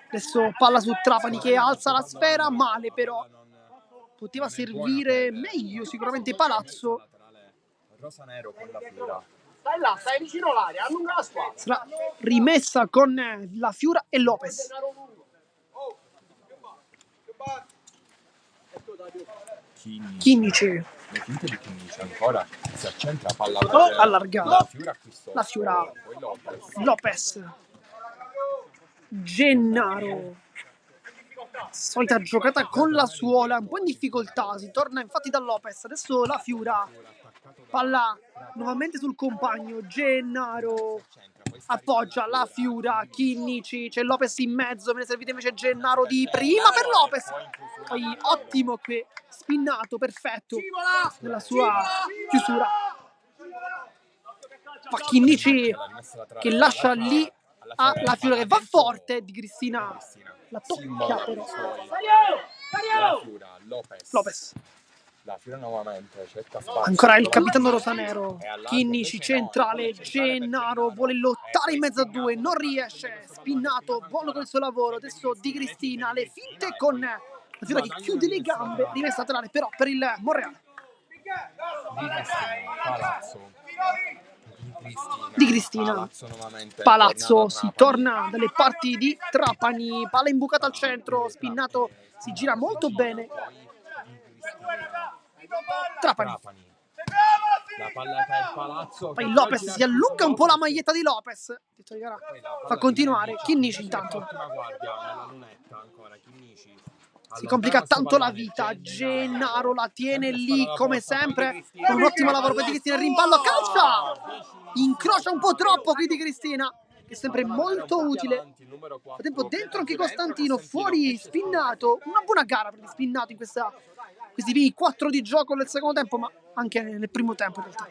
Adesso palla su Trapani che alza la sfera, male però. Poteva servire meglio sicuramente Palazzo. Laterale rosanero con la Fiura. Stai là, stai vicino all'area, allunga la squadra. Sarà rimessa con la Fiura e Lopez. Chinnici. Le finte di Chinnici ancora si accentra palla Allargata. La Fiura acquistò. La Fiura. Poi Lopez. Lopez. Gennaro. Solita giocata con la suola, un po' in difficoltà. Si torna infatti da Lopez. Adesso la Fiura. Palla nuovamente sul compagno. Gennaro. Appoggia la Fiura. Chinnici. C'è Lopez in mezzo. Me ne servite invece Gennaro di prima per Lopez. Poi ottimo qui. Spinnato, perfetto. Nella sua chiusura. Fa Chinnici che lascia lì la Fiura che va forte di Cristina. La tocca però. La Fiura, Lopez. La Fiura nuovamente cerca spazio. Ancora il capitano rosanero. Chinnici centrale. Gennaro vuole lottare in mezzo a due. Non riesce. Spinnato. Buono col suo lavoro. Adesso Di Cristina. Le finte con la Fiura che chiude le gambe. Rimessa laterale però per il Monreale. Di Cristina. Palazzo si torna dalle parti di Trapani. Palla imbucata al centro. Spinnato si gira molto bene. Trapani. La palla per Palazzo. Poi Lopez si allunga un po' la maglietta di Lopez. Fa continuare. Chinnici intanto. Ottima guardia nella lunetta ancora. Chinnici. Si complica tanto la vita. Gennaro la tiene lì come sempre. Con un ottimo lavoro per Di Cristina. Rimpallo, calcia! Incrocia un po' troppo qui Di Cristina. Che è sempre molto utile. A tempo dentro anche Costantino. Fuori Spinnato. Una buona gara per Spinnato in questi primi 4 di gioco nel secondo tempo. Ma anche nel primo tempo in realtà.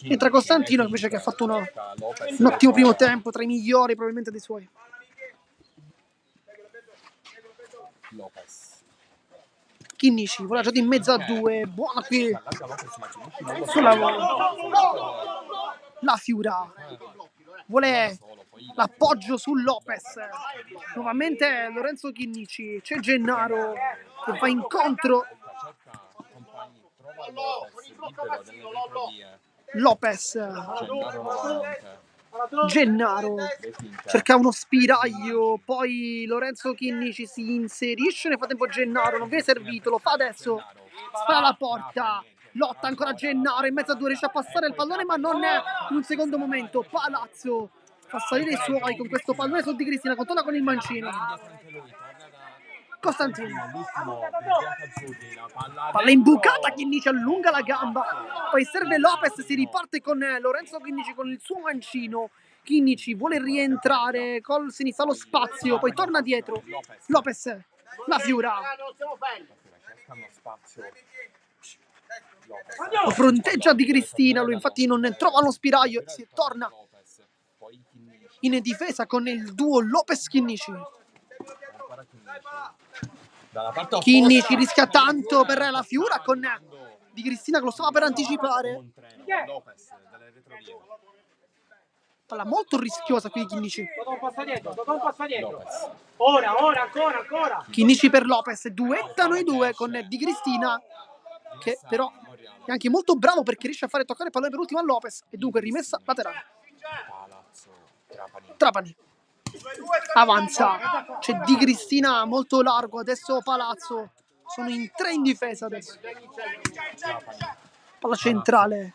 Entra Costantino invece che ha fatto un ottimo primo tempo. Tra i migliori probabilmente dei suoi. Lopez. Chinnici, volato in mezzo a due, buona qui sul lavoro. La Fiura vuole l'appoggio su Lopez. Nuovamente Lorenzo Chinnici, c'è Gennaro che va incontro. Lopez. Gennaro cerca uno spiraglio, poi Lorenzo Chinnici si inserisce, nel frattempo Gennaro non viene servito, lo fa adesso, spara alla porta, lotta ancora Gennaro in mezzo a due, riesce a passare il pallone ma non è in un secondo momento. Palazzo fa salire i suoi con questo pallone su Di Cristina, controlla con il mancino. Costantino, palla imbucata, Chinnici allunga la gamba, poi serve Lopez, si riparte con Lorenzo Chinnici con il suo mancino. Chinnici vuole rientrare col sinistro allo spazio, poi torna dietro. Lopez, la Fiura lo fronteggia Di Cristina, lui infatti non trova lo spiraglio, si torna in difesa con il duo Lopez-Chinnici. Chinnici rischia tanto per la Fiura con Di Cristina che lo stava per anticipare. Palla molto rischiosa qui di Chinnici. Ora, ancora. Chinnici per Lopez, duettano i due con Di Cristina che però è anche molto bravo perché riesce a fare toccare il pallone per ultimo a Lopez e dunque rimessa laterale. Trapani. Avanza, c'è Di Cristina molto largo, adesso Palazzo, sono in 3 in difesa adesso. Palla centrale,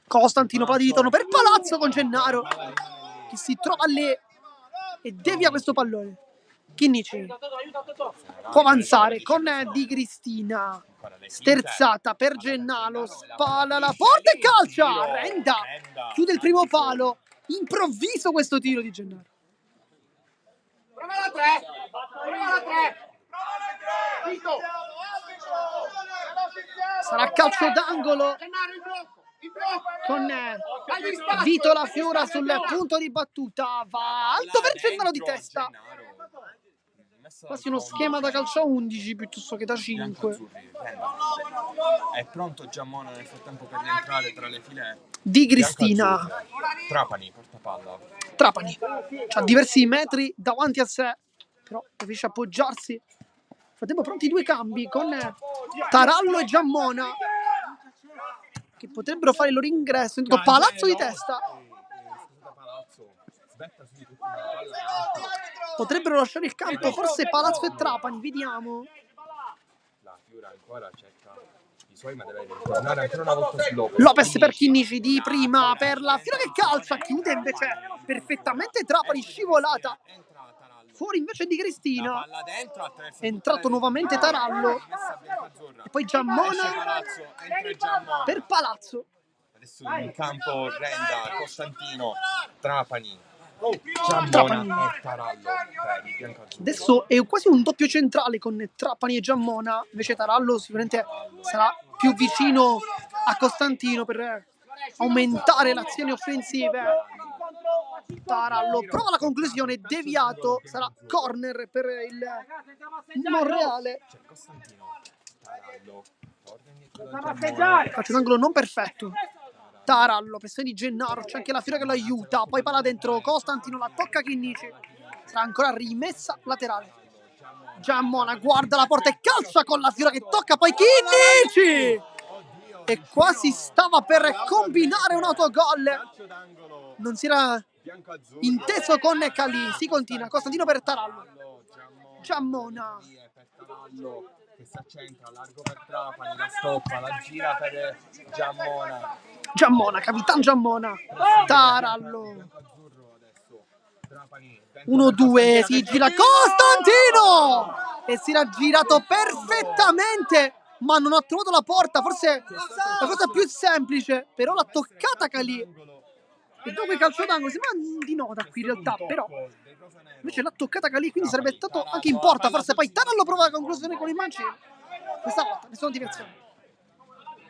Costantino, palla di ritorno per Palazzo con Gennaro che si trova lì e devia questo pallone. Chinnici può avanzare con Di Cristina, sterzata per Gennaro, spalla alla porta e calcia, Renda, chiude il primo palo, improvviso questo tiro di Gennaro. Prova la 3. Sarà calcio d'angolo. Gennaro in blocco. con Vito La Fiura sul punto di battuta, va alto per Gennaro di testa, quasi uno schema da calcio a 11 piuttosto che da 5. È pronto Giammona nel frattempo per rientrare tra le file di Cristina. Trapani, porta palla. Trapani ha diversi metri davanti a sé, però riesce a appoggiarsi. Nel frattempo pronti 2 cambi con Tarallo e Giammona che potrebbero fare il loro ingresso. Intanto Palazzo di testa. Potrebbero lasciare il campo forse Palazzo e Trapani, vediamo. La Fiura ancora cerca i suoi, ma deve tornare ancora una volta su Lopez. Lopez per Chinnici di prima per La Fiura che calcia, chiude invece perfettamente Trapani, scivolata. Fuori invece di Cristina. È entrato nuovamente Tarallo. E poi Giammona per Palazzo. Adesso in campo Renda, Costantino, Trapani. Trapani. E Tarallo per il biancazzurro. Adesso è quasi un doppio centrale con Trapani e Giammona. Invece Tarallo sicuramente sarà più vicino a Costantino per aumentare le azioni offensive. Tarallo prova la conclusione, deviato, sarà corner per il Monreale. Calcio d'angolo non perfetto. Tarallo, pressione di Gennaro, c'è anche La Fiora che lo aiuta, poi palla dentro, Costantino la tocca Chinnici, sarà ancora rimessa laterale. Giammona guarda la porta e calcia con La Fiora che tocca poi Chinnici e quasi stava per combinare un autogol. Non si era inteso con Calì. Si continua, Costantino per Tarallo. Giammona che si accentra, largo per Trapani, la stoppa, la gira per Giammona. Giammona, Capitan Giammona. Tarallo 1-2, si gira Costantino e si era girato perfettamente, ma non ha trovato la porta. Forse la cosa più semplice, però l'ha toccata Calì. E dopo il calcio d'angolo sembra di nota qui in realtà, però invece l'ha toccata Calì, quindi sarebbe stato anche in porta. Forse poi Tarallo prova la conclusione con il mancino. Questa volta nessuna direzione.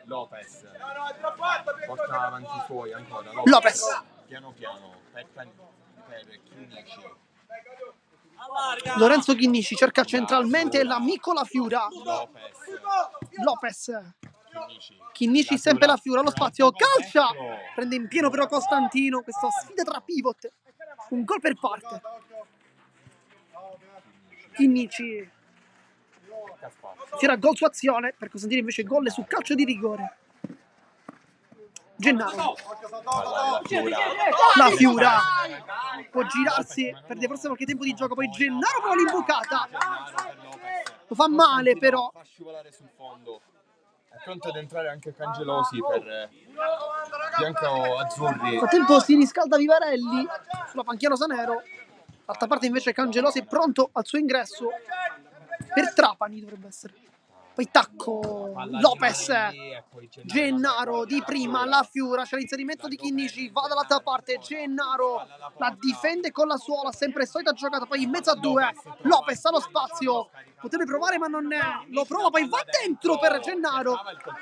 Lopez porta avanti i suoi ancora. Lopez Piano piano per Chinnici. Lorenzo Chinnici cerca centralmente l'amico La Fiura. Lopez Chinnici sempre La Fiura, lo spazio, calcia, prende in pieno però Costantino. Questa sfida tra pivot, un gol per parte. Chinnici Fiora gol su azione, per Costantino invece gol su calcio di rigore. Gennaro, La Fiura può girarsi, perde forse qualche tempo di gioco, poi Gennaro prova l'imbucata, lo fa male però. Fa scivolare sul fondo. È pronto ad entrare anche Cangelosi per bianco-azzurri. Nel frattempo si riscalda Vivarelli sulla panchina rosanero. D'altra parte invece Cangelosi è pronto al suo ingresso per Trapani, dovrebbe essere. Poi tacco Lopez, Gennaro di prima, La Fiura, c'è l'inserimento di Chinnici, va dall'altra parte, Gennaro la difende con la suola, sempre solita giocata, poi in mezzo a 2, Lopez allo spazio, potrebbe provare ma non lo prova, poi va dentro per Gennaro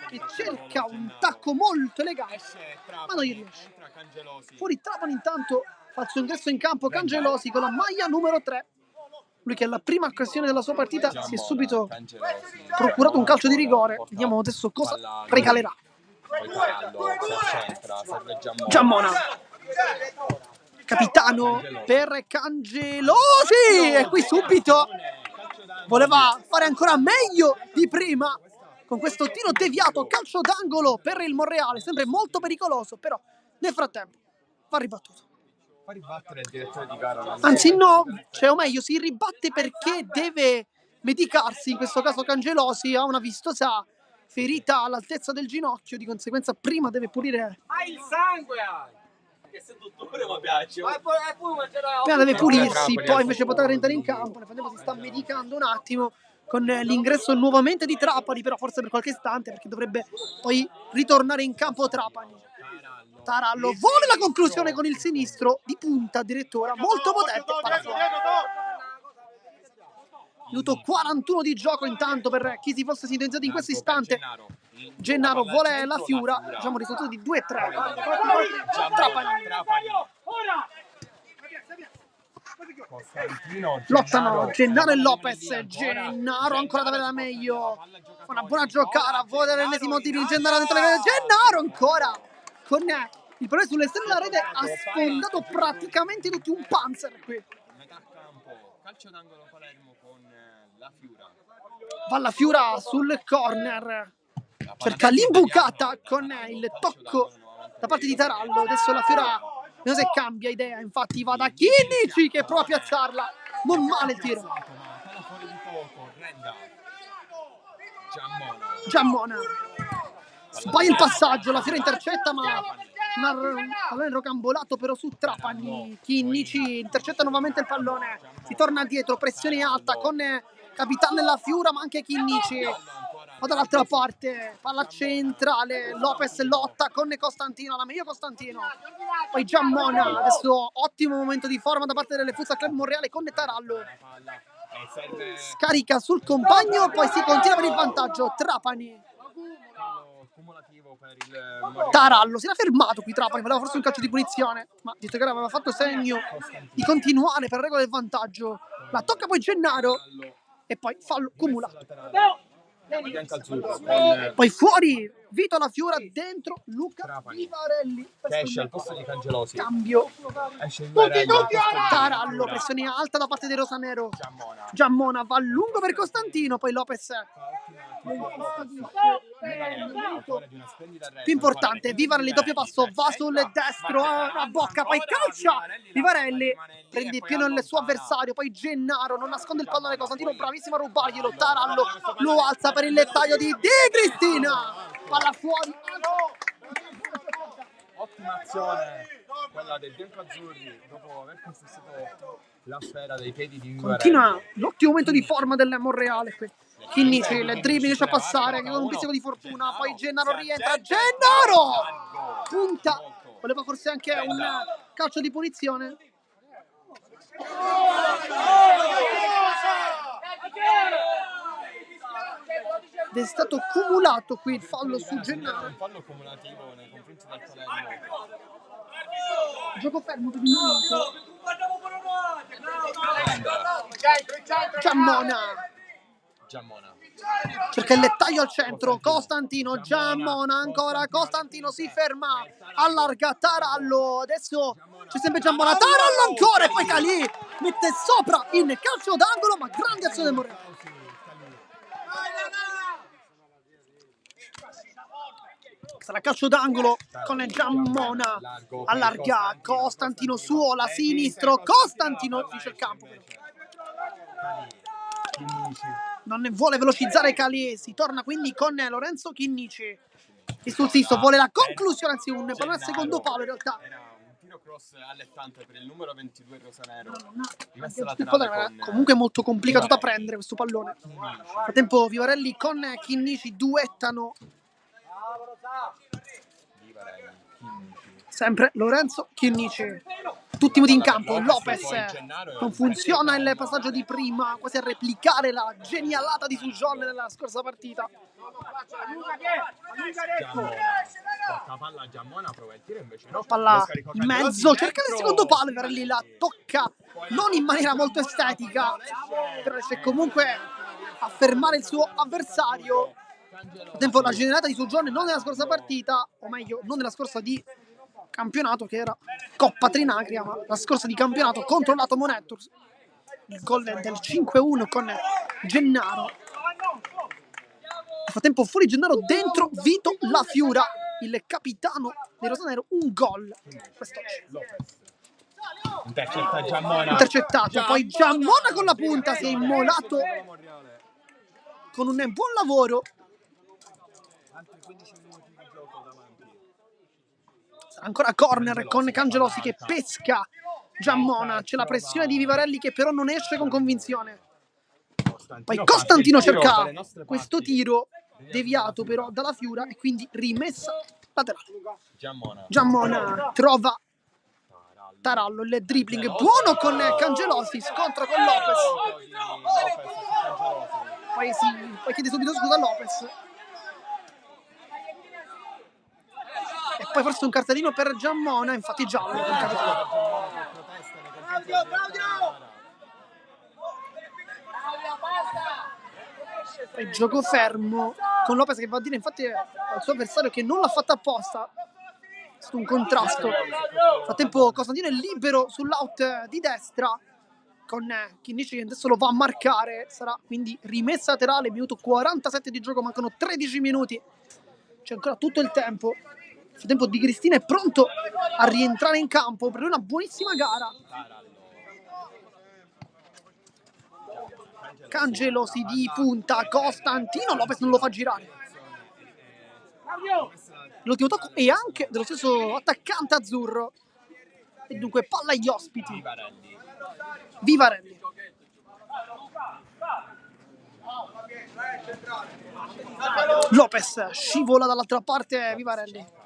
che cerca un tacco molto elegante, ma non gli riesce. Fuori Trapani intanto fa il suo ingresso in campo Cangelosi con la maglia numero 3. Lui che alla prima occasione della sua partita si è subito procurato un calcio di rigore. Vediamo adesso cosa regalerà. Giammona, capitano per Cangelosi, e qui subito voleva fare ancora meglio di prima con questo tiro deviato, calcio d'angolo per il Monreale, sempre molto pericoloso, però nel frattempo va ribattuto. Fa ribattere il direttore di gara. Anzi no, cioè o meglio si ribatte perché deve medicarsi, in questo caso Cangelosi ha una vistosa ferita all'altezza del ginocchio, di conseguenza prima deve pulire. Hai il sangue! Che seduttore mi piace! Prima deve pulirsi, poi invece potrà rientrare in campo. Nel frattempo si sta medicando un attimo con l'ingresso nuovamente di Trapani, però forse per qualche istante perché dovrebbe poi ritornare in campo Trapani. Tarallo vuole la conclusione con il sinistro di punta addirittura, molto potente. Minuto 41 di gioco intanto per chi si fosse sintonizzato in questo istante. Gennaro vuole la Fiura, diciamo risultato di 2-3. Trapani. Costantino, Lottano Gennaro e Lopez. Gennaro ancora da vedere meglio. Fa una buona giocata, vuole l'ennesimo tiro di Gennaro dentro le Gennaro ancora con il problema sull'esterno della rete, ha sfondato praticamente tutti un Panzer qui. metà campo, calcio d'angolo Palermo con la Fiura. Va la Fiura sul corner, cerca l'imbucata con il tocco da parte di Tarallo. Adesso la Fiura non se cambia idea, infatti va da Chinnici che prova a piazzarla, non male il tiro. Ma palla fuori di poco, Redda. Giammona sbaglia il passaggio, la Fiera intercetta, ma un pallone rocambolato però su Trapani. Chinnici intercetta nuovamente il pallone, si torna dietro, pressione alta con capitano della Fiura ma anche Chinnici. Va dall'altra parte, palla centrale, Lopez lotta con Costantino, la meglio Costantino, poi Giammona. Adesso ottimo momento di forma da parte delle Futsal Club Monreale con Tarallo, scarica sul compagno, poi si continua per il vantaggio. Trapani, Tarallo si era fermato qui. Trapani voleva forse un calcio di punizione, ma detto che aveva fatto segno di continuare per regola del vantaggio. La tocca poi Gennaro e poi fallo cumulato. Poi fuori Vito La Fiora, dentro Luca Vivarelli che esce al posto di Cangelosi. Cambio, Esce Vivarelli al posto di Tarallo, pressione alta da parte dei rosanero. Giammona va lungo per Costantino, poi Lopez. Più importante, Vivarelli doppio passo, va sul destro, a bocca, poi calcia Vivarelli, prende pieno il suo avversario, poi Gennaro non nasconde il pallone, Costantino bravissimo a rubarglielo. Tarallo lo alza per il taglio di Cristina, palla fuori. Ottima azione quella del bianco-azzurri dopo aver conquistato la sfera dei piedi di Vivarelli. Continua l'ottimo momento di forma del Monreale qui. Chinnici, il dribbling riesce a passare con un pizzico di fortuna, poi Gennaro rientra, Gennaro punta, voleva forse anche un calcio di punizione. Ed è stato cumulato qui il fallo su Gennaro. Un fallo cumulativo nei confronti del Palermo. Gioco fermo per il momento. Giammona. Cerca il taglio al centro, Costantino, Giammona ancora, Costantino si ferma, allarga Tarallo, adesso c'è sempre Giammona, Tarallo ancora e poi Calì mette sopra in calcio d'angolo, ma grande azione del Monreale. Sarà calcio d'angolo con Giammona, allarga Costantino suola sinistro, Costantino finisce il campo. Non ne vuole velocizzare Calì, si torna quindi con Lorenzo Chinnici. E sul sisto vuole la conclusione, anzi un pallone al secondo palo in realtà. Era un tiro cross allettante per il numero 22 rosanero. Era comunque molto complicato da prendere questo pallone. Nel frattempo Vivarelli con Chinnici duettano. Sempre Lorenzo Chinnici, tutti in campo. Lopez, non funziona il passaggio di prima, quasi a replicare la genialata di Sujon nella scorsa partita. Palla Giammona prova il tiro, invece no. Palla in mezzo, cerca il secondo palo, Vivarelli la tocca non in maniera molto estetica, però riesce comunque a fermare il suo avversario. Nel tempo la genialata di Sujon non nella scorsa partita, o meglio non nella scorsa di campionato, che era Coppa Trinacria, ma la scorsa di campionato contro l'Ato Monetors, il gol del 5-1 con Gennaro. Nel frattempo fuori Gennaro, dentro Vito La Fiura, il capitano dei rosanero, un gol quest'oggi. Intercettato, poi Giammona con la punta, si è immolato con un buon lavoro. Ancora corner con Cangelosi che pesca Giammona, c'è la pressione di Vivarelli che però non esce con convinzione. Poi Costantino cerca questo tiro deviato però dalla Fiura e quindi rimessa laterale. Giammona trova Tarallo, il dribbling buono con Cangelosi, scontro con Lopez. Poi chiede subito scusa a Lopez. poi forse un cartellino per Giammona, infatti giallo per il capitano. E gioco fermo con Lopez che va a dire infatti al suo avversario che non l'ha fatta apposta. È stato un contrasto. Nel frattempo Costantino è libero sull'out di destra con Chinnici che adesso lo va a marcare. Sarà quindi rimessa laterale, minuto 47 di gioco, mancano 13 minuti. C'è ancora tutto il tempo. Nel frattempo Di Cristina è pronto a rientrare in campo per una buonissima gara. Cangelosi di punta, Costantino, Lopez non lo fa girare. L'ultimo tocco è anche dello stesso attaccante azzurro. E dunque palla agli ospiti. Vivarelli. Lopez scivola dall'altra parte, Vivarelli.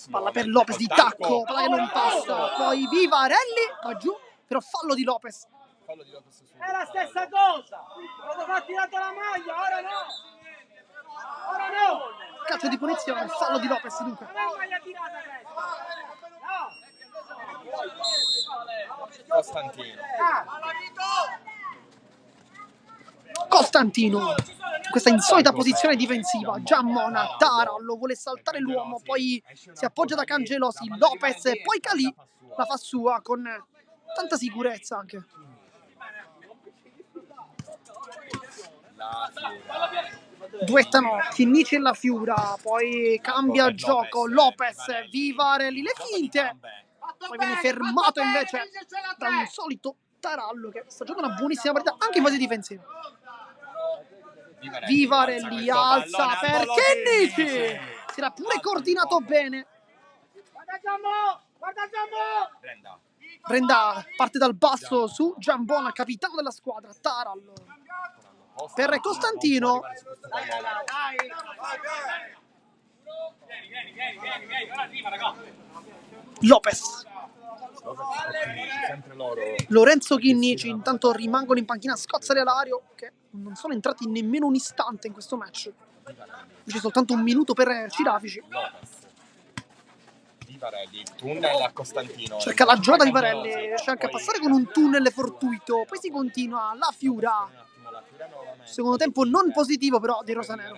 Palla per Lopez di tacco, palla che non passa. Poi Vivarelli va giù, però fallo di Lopez. È la stessa cosa! Quando va tirato la maglia, ora no! Ora no! Calcio di punizione, fallo di Lopez dunque. Non è maglia tirata questa! Costantino. Costantino, questa insolita posizione difensiva. Giammona, Tarallo vuole saltare l'uomo, poi si appoggia da Cangelosi, Lopez, poi Calì la fa sua con tanta sicurezza anche. Duettano Chinnici e la Fiura, poi cambia gioco Lopez, Vivarelli, le finte, poi viene fermato invece da un solito Tarallo che sta giocando una buonissima partita anche in fase difensiva. Vivarelli alza per Chinnici, si era pure coordinato bene. Guarda Giammo! Guarda Giammo! Brenda parte dal basso su Giambona, capitano della squadra. Tarallo per Costantino. Lopez. Lorenzo Chinnici intanto rimangono in panchina Scozzari e Alario che non sono entrati nemmeno un istante in questo match. C'è soltanto un minuto per Cirafici. Vivarelli, il tunnel a Costantino. Cerca la giocata di Vivarelli, riesce anche a passare con un tunnel fortuito. Poi si continua, la Fiura. Secondo tempo non positivo però di Rosanero.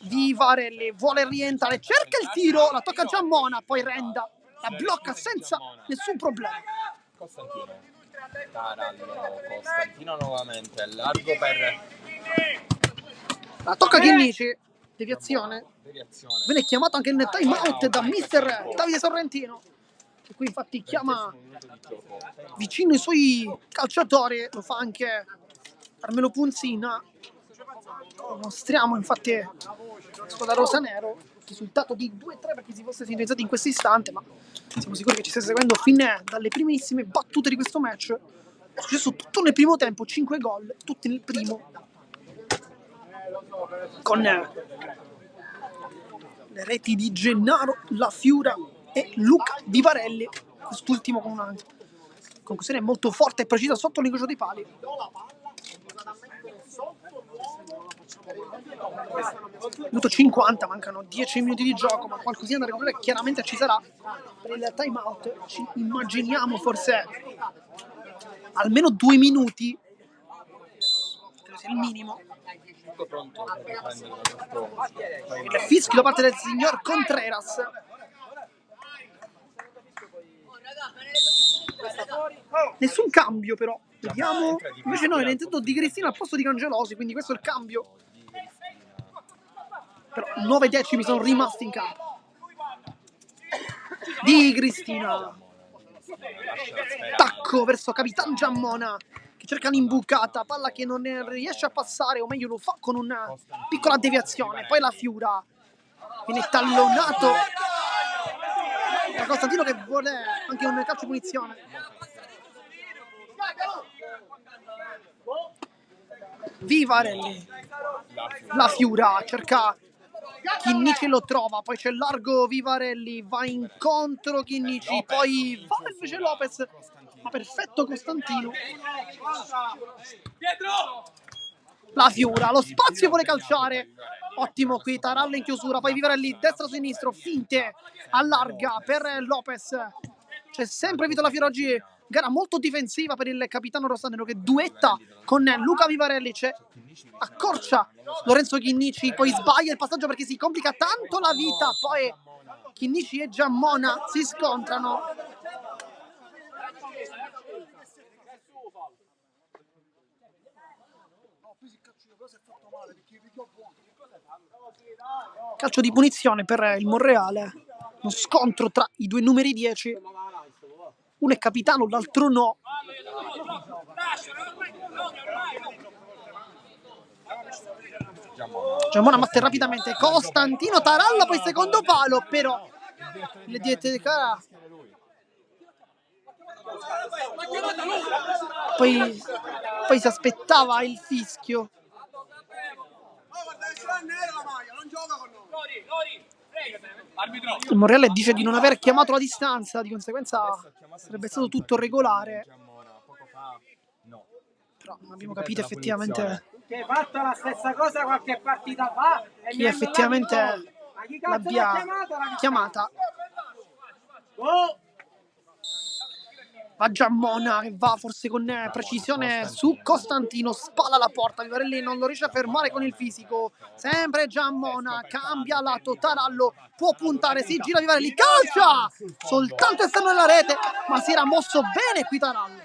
Vivarelli vuole rientrare, cerca il tiro, la tocca Giammona, poi Renda la blocca senza nessun problema. Costantino. Tarallo, Costantino nuovamente, largo per... La tocca Chinnici, deviazione. Viene chiamato anche nel time out da mister Davide Sorrentino, che qui infatti chiama vicino i suoi calciatori, lo fa anche Carmelo Punzina. Mostriamo infatti la squadra rosanero, risultato di 2-3 per chi si fosse sintonizzati in questo istante, ma siamo sicuri che ci stia seguendo fin dalle primissime battute di questo match. È successo tutto nel primo tempo, 5 gol, tutti nel primo, con le reti di Gennaro, La Fiura e Luca Vivarelli, quest'ultimo con una conclusione molto forte e precisa sotto l'incrocio dei pali. Minuto 50, mancano 10 minuti di gioco, ma qualcosina da recuperare chiaramente ci sarà per il time out. Ci immaginiamo forse almeno 2 minuti, credo sia il minimo. Il fischio da parte del signor Contreras. Nessun cambio però, vediamo. Invece no, è intento Di Cristina al posto di Cangelosi, quindi questo è il cambio. Però 9 decimi sono rimasti in campo. Di Cristina, tacco verso Capitan Giammona che cerca l'imbucata, palla che non riesce a passare, o meglio lo fa con una piccola deviazione. Poi la Fiura viene tallonato da Costantino che vuole anche un calcio punizione. Vivarelli, la Fiura cerca Chinnici, lo trova, poi c'è largo Vivarelli, va incontro Chinnici, poi va invece Lopez, ma perfetto Costantino. La Fiura, lo spazio vuole calciare. Ottimo qui, Tarallo in chiusura, poi Vivarelli destra-sinistro, finte, allarga per Lopez. C'è sempre Vito La Fiora oggi, gara molto difensiva per il capitano rossonero che duetta con Luca Vivarelli. C'è accorcia Lorenzo Chinnici, poi sbaglia il passaggio perché si complica tanto la vita. Poi Chinnici e Giammona si scontrano. Calcio di punizione per il Monreale. Uno scontro tra i due numeri 10. Uno è capitano, l'altro no. Giammona batte rapidamente Costantino, Taralla, poi secondo palo, però le diete di cara. Poi si aspettava il fischio. Il Monreale dice di non aver chiamato la distanza, di conseguenza sarebbe stato tutto regolare. Però non abbiamo capito effettivamente Che hai fatto la stessa cosa qualche partita fa e chi effettivamente l'abbia chiamata. Va Giammona che va forse con precisione su Costantino, spalla la porta, Vivarelli non lo riesce a fermare con il fisico, sempre Giammona, cambia lato, Tarallo può puntare, si gira Vivarelli, calcia! Soltanto esterno della rete, ma si era mosso bene qui Tarallo.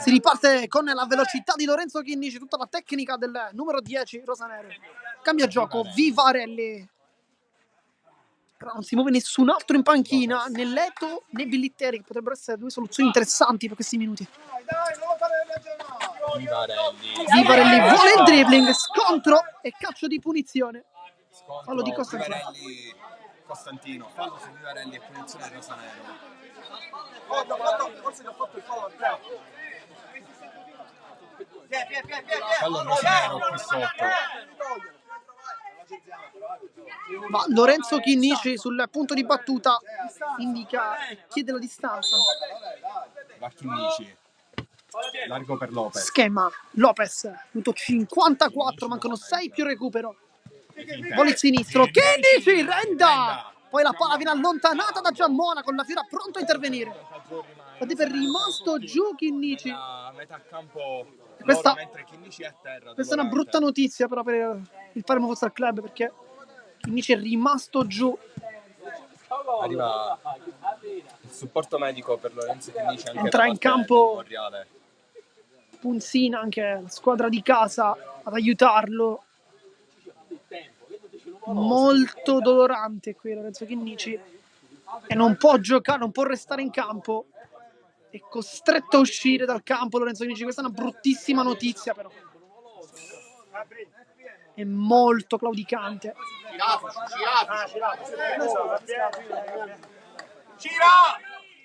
Si riparte con la velocità di Lorenzo Chinnici, tutta la tecnica del numero 10 rosanero. Cambia gioco, Vivarelli. Però non si muove nessun altro in panchina, né Leto né Billitteri, che potrebbero essere due soluzioni interessanti per questi minuti. Vivarelli vuole il dribbling, scontro e calcio di punizione. Fallo di Costantino. Costantino, fallo su Vivarelli e punizione rosanero. Fallo rosanero qui sotto. Ma Lorenzo Chinnici sul punto di battuta indica, chiede la distanza. Va Chinnici. Largo per Lopez. Schema Lopez, minuto 54, mancano 6 più recupero. Volley sinistro, Chinnici, Renda! Poi la palla viene allontanata da Giammona con la Fiora pronto a intervenire. È rimasto giù Chinnici. Metà campo Questa mentre Chinnici è a terra. è una brutta notizia però per il Palermo Futsal Club, perché Chinnici è rimasto giù. Arriva il supporto medico per Lorenzo Chinnici, anche Entra da in parte campo del Monreale. Punzina, anche la squadra di casa, ad aiutarlo. Molto dolorante qui Lorenzo Chinnici e non può giocare, non può restare in campo. È costretto a uscire dal campo Lorenzo Chinnici. Questa è una bruttissima notizia, però è molto claudicante.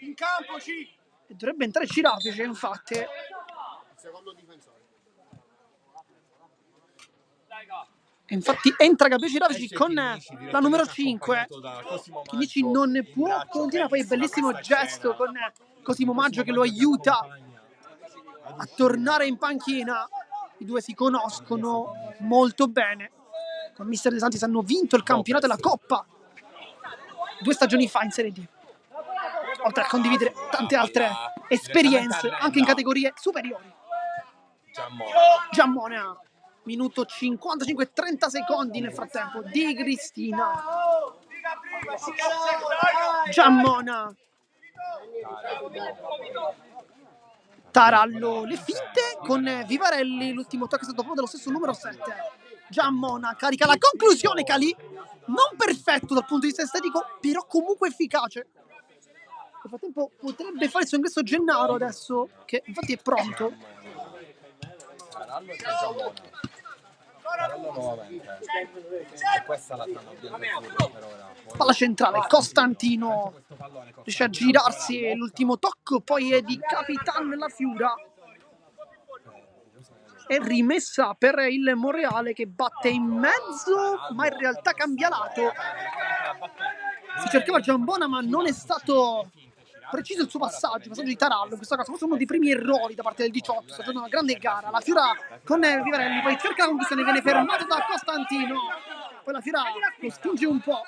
In campo, E dovrebbe entrare Cirafice, infatti. E infatti entra Gabriele Cirafici con la numero 5. Chinnici non può continuare, poi bellissimo gesto con Cosimo Maggio che lo aiuta a tornare in panchina. I due si conoscono molto bene. Con Mister De Santis hanno vinto il campionato e la Coppa 2 stagioni fa in Serie D, oltre a condividere tante altre esperienze anche in categorie superiori. Giammona, minuto 55, 30 secondi nel frattempo di Cristina. Giammona, Tarallo, le finte con Vivarelli, l'ultimo tocco è stato proprio dello stesso numero 7. Giammona carica la conclusione, Calì, non perfetto dal punto di vista estetico, però comunque efficace. Nel frattempo potrebbe fare il suo ingresso Gennaro adesso, che infatti è pronto. Tarallo e Giammona. Tarallo nuovamente. E questa è la trama del recupero per ora. Palla centrale, Costantino riesce a girarsi, l'ultimo tocco poi è di Capitano nella Fiura. È rimessa per il Monreale che batte in mezzo, ma in realtà cambia lato. Si cercava Giambona, ma non è stato preciso il suo passaggio di Tarallo, in questo caso forse uno dei primi errori da parte del 18, sta facendo una grande gara, la Fiora con Vivarelli, poi cerca la conquista, ne viene fermato da Costantino, poi la Fiora lo spinge un po',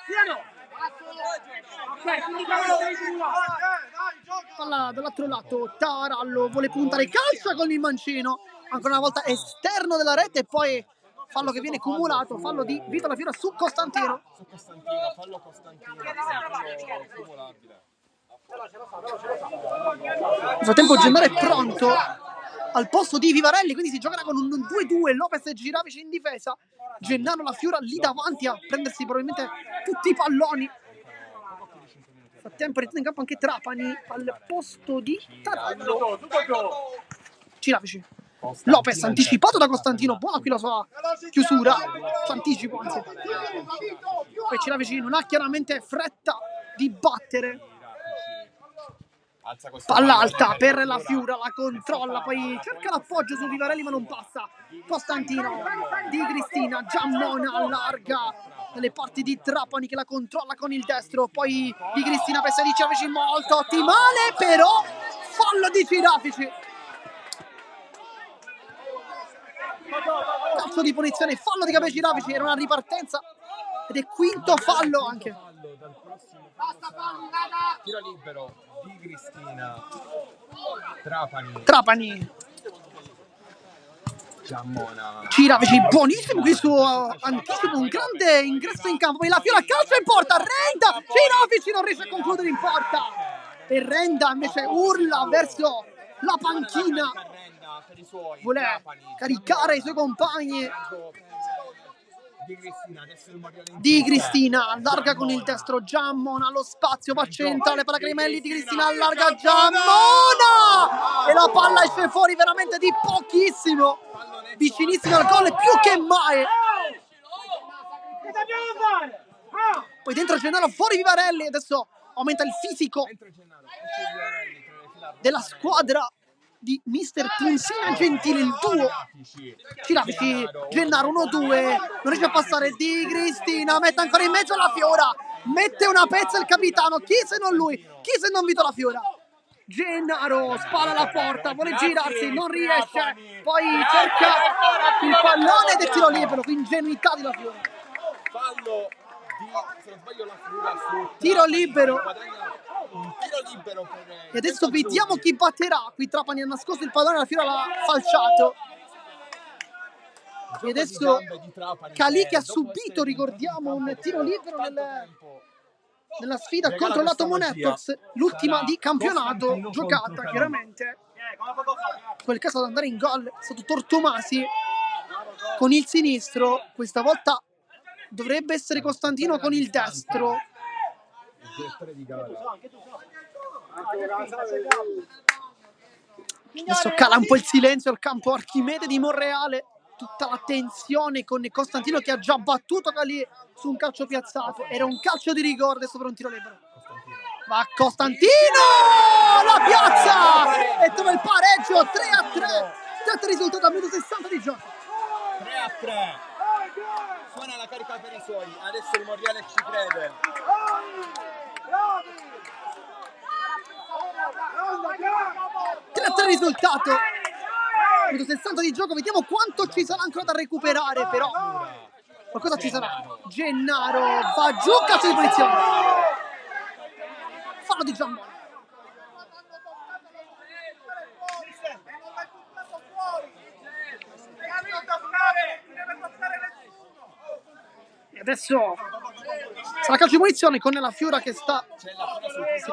palla dall'altro lato, Tarallo vuole puntare, calcia con il mancino, ancora una volta esterno della rete e poi fallo che viene cumulato, fallo di Vito La Fiora su Costantino. Su Costantino, fallo Costantino, fallo cumulabile. Nel frattempo Gennaro è pronto al posto di Vivarelli, quindi si giocherà con un 2-2, Lopez e Giravic in difesa, Gennaro La Fiora lì davanti a prendersi probabilmente tutti i palloni. Nel frattempo ritorna in campo anche Trapani al posto di Tarallo. Giravic, Lopez anticipato da Costantino, buona qui la sua chiusura, suo anticipo anzi. Poi Giravic non ha chiaramente fretta di battere. Palla alta per la Fiora, la controlla, poi cerca l'appoggio su Vivarelli ma non passa. Costantino, Di Cristina, Giammona allarga nelle parti di Trapani che la controlla con il destro, poi Di Cristina per 16 Giravic molto ottimale, però fallo di Giravic. Calcio di punizione, fallo di Gabriele Giravic, era una ripartenza ed è quinto fallo anche. Tiro libero di Cristina, Trapani, Giammona, Giravic buonissimo qui su anticipo, un grande ingresso in campo, poi la Fiora calcia in porta, Renda, Giravic non riesce a concludere in porta e Renda invece urla verso la panchina, vuole caricare i suoi compagni. Di Cristina allarga con il destro, Giammona allo spazio, va centrale per la Grimelli, Di Cristina allarga, Giammona e la palla esce fuori veramente di pochissimo, vicinissimo al gol più che mai. Poi dentro Gennaro, fuori Vivarelli, adesso aumenta il fisico della squadra di mister Punsina Gentile, il duo Giravic, Gennaro 1-2, non riesce a passare, Di Cristina mette ancora in mezzo la Fiora, mette una pezza il capitano, chi se non lui, chi se non Vito La Fiora. Gennaro spara la porta, vuole girarsi, non riesce, poi cerca il pallone ed è tiro libero, ingenuità di La Fiora. fallo di, se non sbaglio, La Fiora su Tiro libero. un tiro libero per E adesso vediamo chi batterà. Qui Trapani ha nascosto il pallone, La Fiora l'ha falciato. E adesso Calì che ha subito, ricordiamo, un tiro libero nella sfida contro l'Ato Monetox, l'ultima di campionato giocata chiaramente. In quel caso ad andare in gol è stato Tortomasi con il sinistro, questa volta dovrebbe essere Costantino con il destro. Adesso cala un po' il silenzio al campo Archimede di Monreale, tutta la tensione con Costantino che ha già battuto Calì su un calcio piazzato. Era un calcio di rigore, adesso per un tiro libero. Va Costantino, la piazza e trova il pareggio, 3-3. Certo risultato al minuto 60 di gioco. 3-3. Suona la carica per i suoi, adesso il Monreale ci crede. 3-3 risultato. Minuto 60 di gioco, vediamo quanto ci sarà ancora da recuperare, però qualcosa ci sarà. Gennaro va giù, calcio di punizione. Fallo di Giammona. E adesso sarà calcio di punizione con la Fiora che si è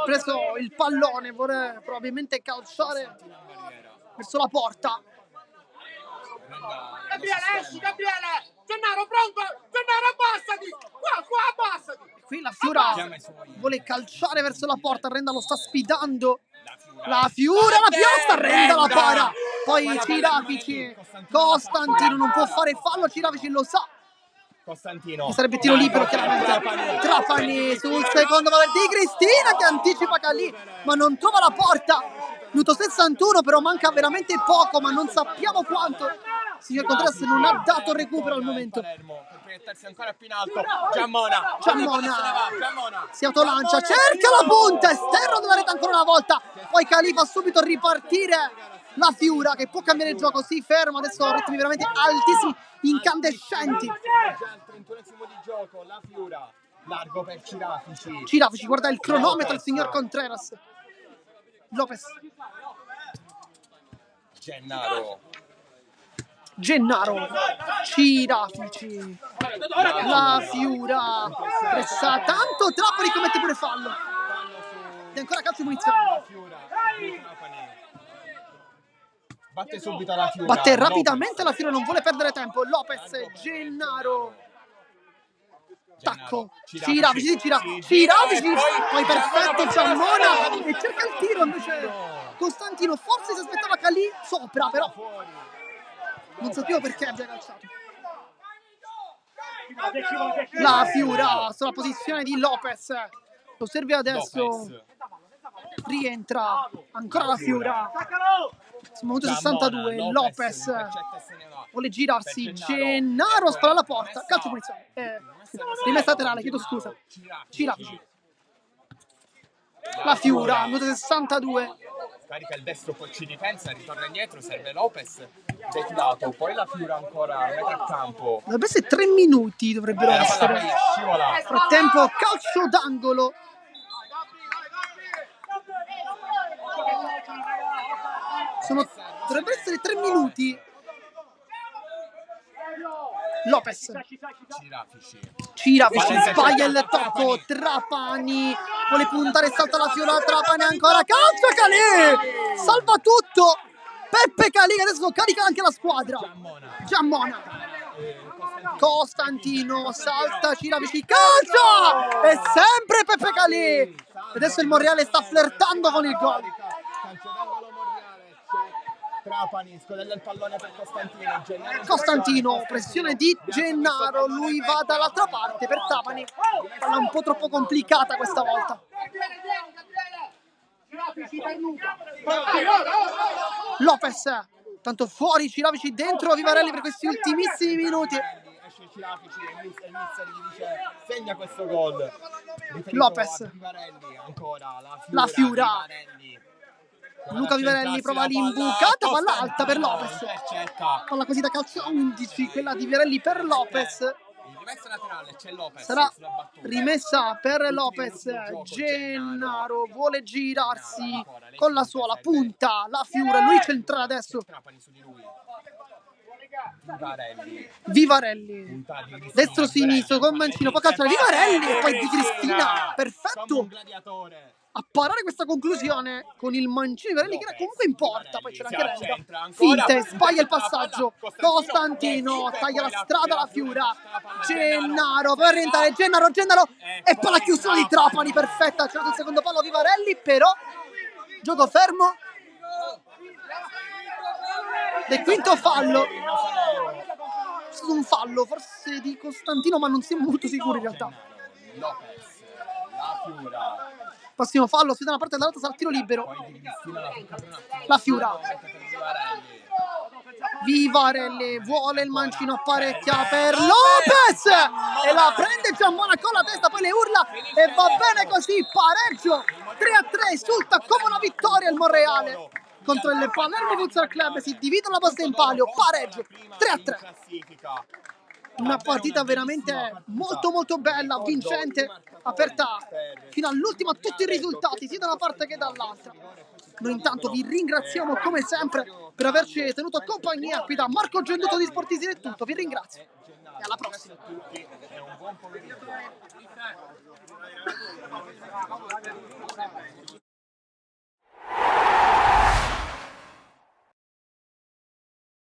preso il pallone, vuole probabilmente calciare verso la porta. Gabriele, esci, Gabriele! Gennaro, pronto! Gennaro, abbassati! Qua, abbassati! Qui la Fiora vuole calciare verso la porta, Renda lo sta sfidando. La Fiora, la piazza, Renda la para. Poi Ciravic, Costantino non può fare fallo, Ciravic lo sa. Costantino. Che sarebbe tiro libero, chiaramente. Trapani sul secondo valore di Cristina che anticipa Calì, ma non trova la porta. Minuto 61, però manca veramente poco, ma non sappiamo quanto. Signor Contreras non ha dato recupero al momento. Palermo per proiettarsi ancora più in alto. Giammona. Giammona si autolancia, cerca la punta, esterno della rete ancora una volta. Poi Calì fa subito ripartire la Fiura che può cambiare il gioco. Si ferma adesso, ritmi veramente altissimi, incandescenti. Già al 31esimo di gioco, la Fiura. Largo per Cirafici. Cirafici, guarda il cronometro il signor Contreras. Lopez. Gennaro. Cirafici. La Fiura. Pressa tanto, Trapani commette pure fallo. E ancora calcio di munizione. Batte subito la Fiura. Batte rapidamente la Fiura, non vuole perdere tempo. Lopez, Gennaro. Tacco. Cirafici. Poi perfetto Giammona. E cerca il tiro invece. Costantino forse si aspettava Calì sopra, però non sapevo perché abbia calciato. La Fiura sulla posizione di Lopez. Lo serve adesso. Rientra ancora la Fiura. Siamo minuto 62. Lopez vuole girarsi. Gennaro spara alla porta. Calcio punizione. Rimessa laterale, chiedo scusa. Cirafici. La Fiura, minuto 62. Carica il destro, poi ci ripensa, ritorna indietro, serve Lopez. Defilato, poi la Fiura ancora a metà campo. Dovrebbe essere 3 minuti, dovrebbero La palla essere. poi scivola. Nel frattempo, calcio d'angolo. Dovrebbero essere 3 minuti. Lopez. Cirafici sbaglia il tocco. Trapani vuole puntare, salta la Fiora. Trapani ancora, calcio Calì, salva tutto. Peppe Calì adesso carica anche la squadra. Giammona. Costantino salta, Cirafici, calcio. E sempre Peppe Calì. Adesso il Monreale sta flirtando con il gol. Trapani, scodella il pallone per Costantino, pressione di Gennaro, lui va dall'altra parte per Trapani. Palla un po' troppo complicata questa volta. Lopez, tanto fuori, Cirafici dentro, Vivarelli per questi ultimissimi minuti. Esce Cirafici e il mister gli dice segna questo gol. Lopez. Vivarelli, ancora la Fiura. Luca Vivarelli prova l'imbucata, palla alta per Lopez. Palla così da calcio 11, quella di Vivarelli per Lopez. Rimessa laterale, c'è Lopez. Sarà rimessa per Lopez. Gennaro vuole girarsi con la suola, punta la Fiura, lui centra adesso. Vivarelli. Destro sinistro con Mancino, può calciare Vivarelli e poi Di Cristina. Perfetto. A parare questa conclusione con il mancino di Vivarelli che era comunque in porta, poi c'era anche Lenda. Finte, sbaglia il passaggio. Costantino taglia la strada alla Fiura. Gennaro per rientrare, Gennaro e poi la chiusura di Trapani perfetta. C'era il secondo palo Vivarelli, però gioco fermo. Del quinto fallo. È stato un fallo forse di Costantino, ma non siamo molto sicuri in realtà. Prossimo fallo, si da una parte e dall'altra sarà tiro libero. La Fiura. Vivarelli vuole il mancino, apparecchia per Lopez e la prende Giammona con la testa, poi le urla e va bene così, pareggio 3-3, esulta come una vittoria il Monreale contro il Palermo Futsal Club. Si dividono la posta in palio, pareggio 3-3. Una partita veramente molto molto bella, vincente, aperta fino all'ultimo a tutti i risultati, sia da una parte che dall'altra. Noi intanto vi ringraziamo come sempre per averci tenuto compagnia. Qui da Marco Genduto di Sportisi è tutto, vi ringrazio e alla prossima.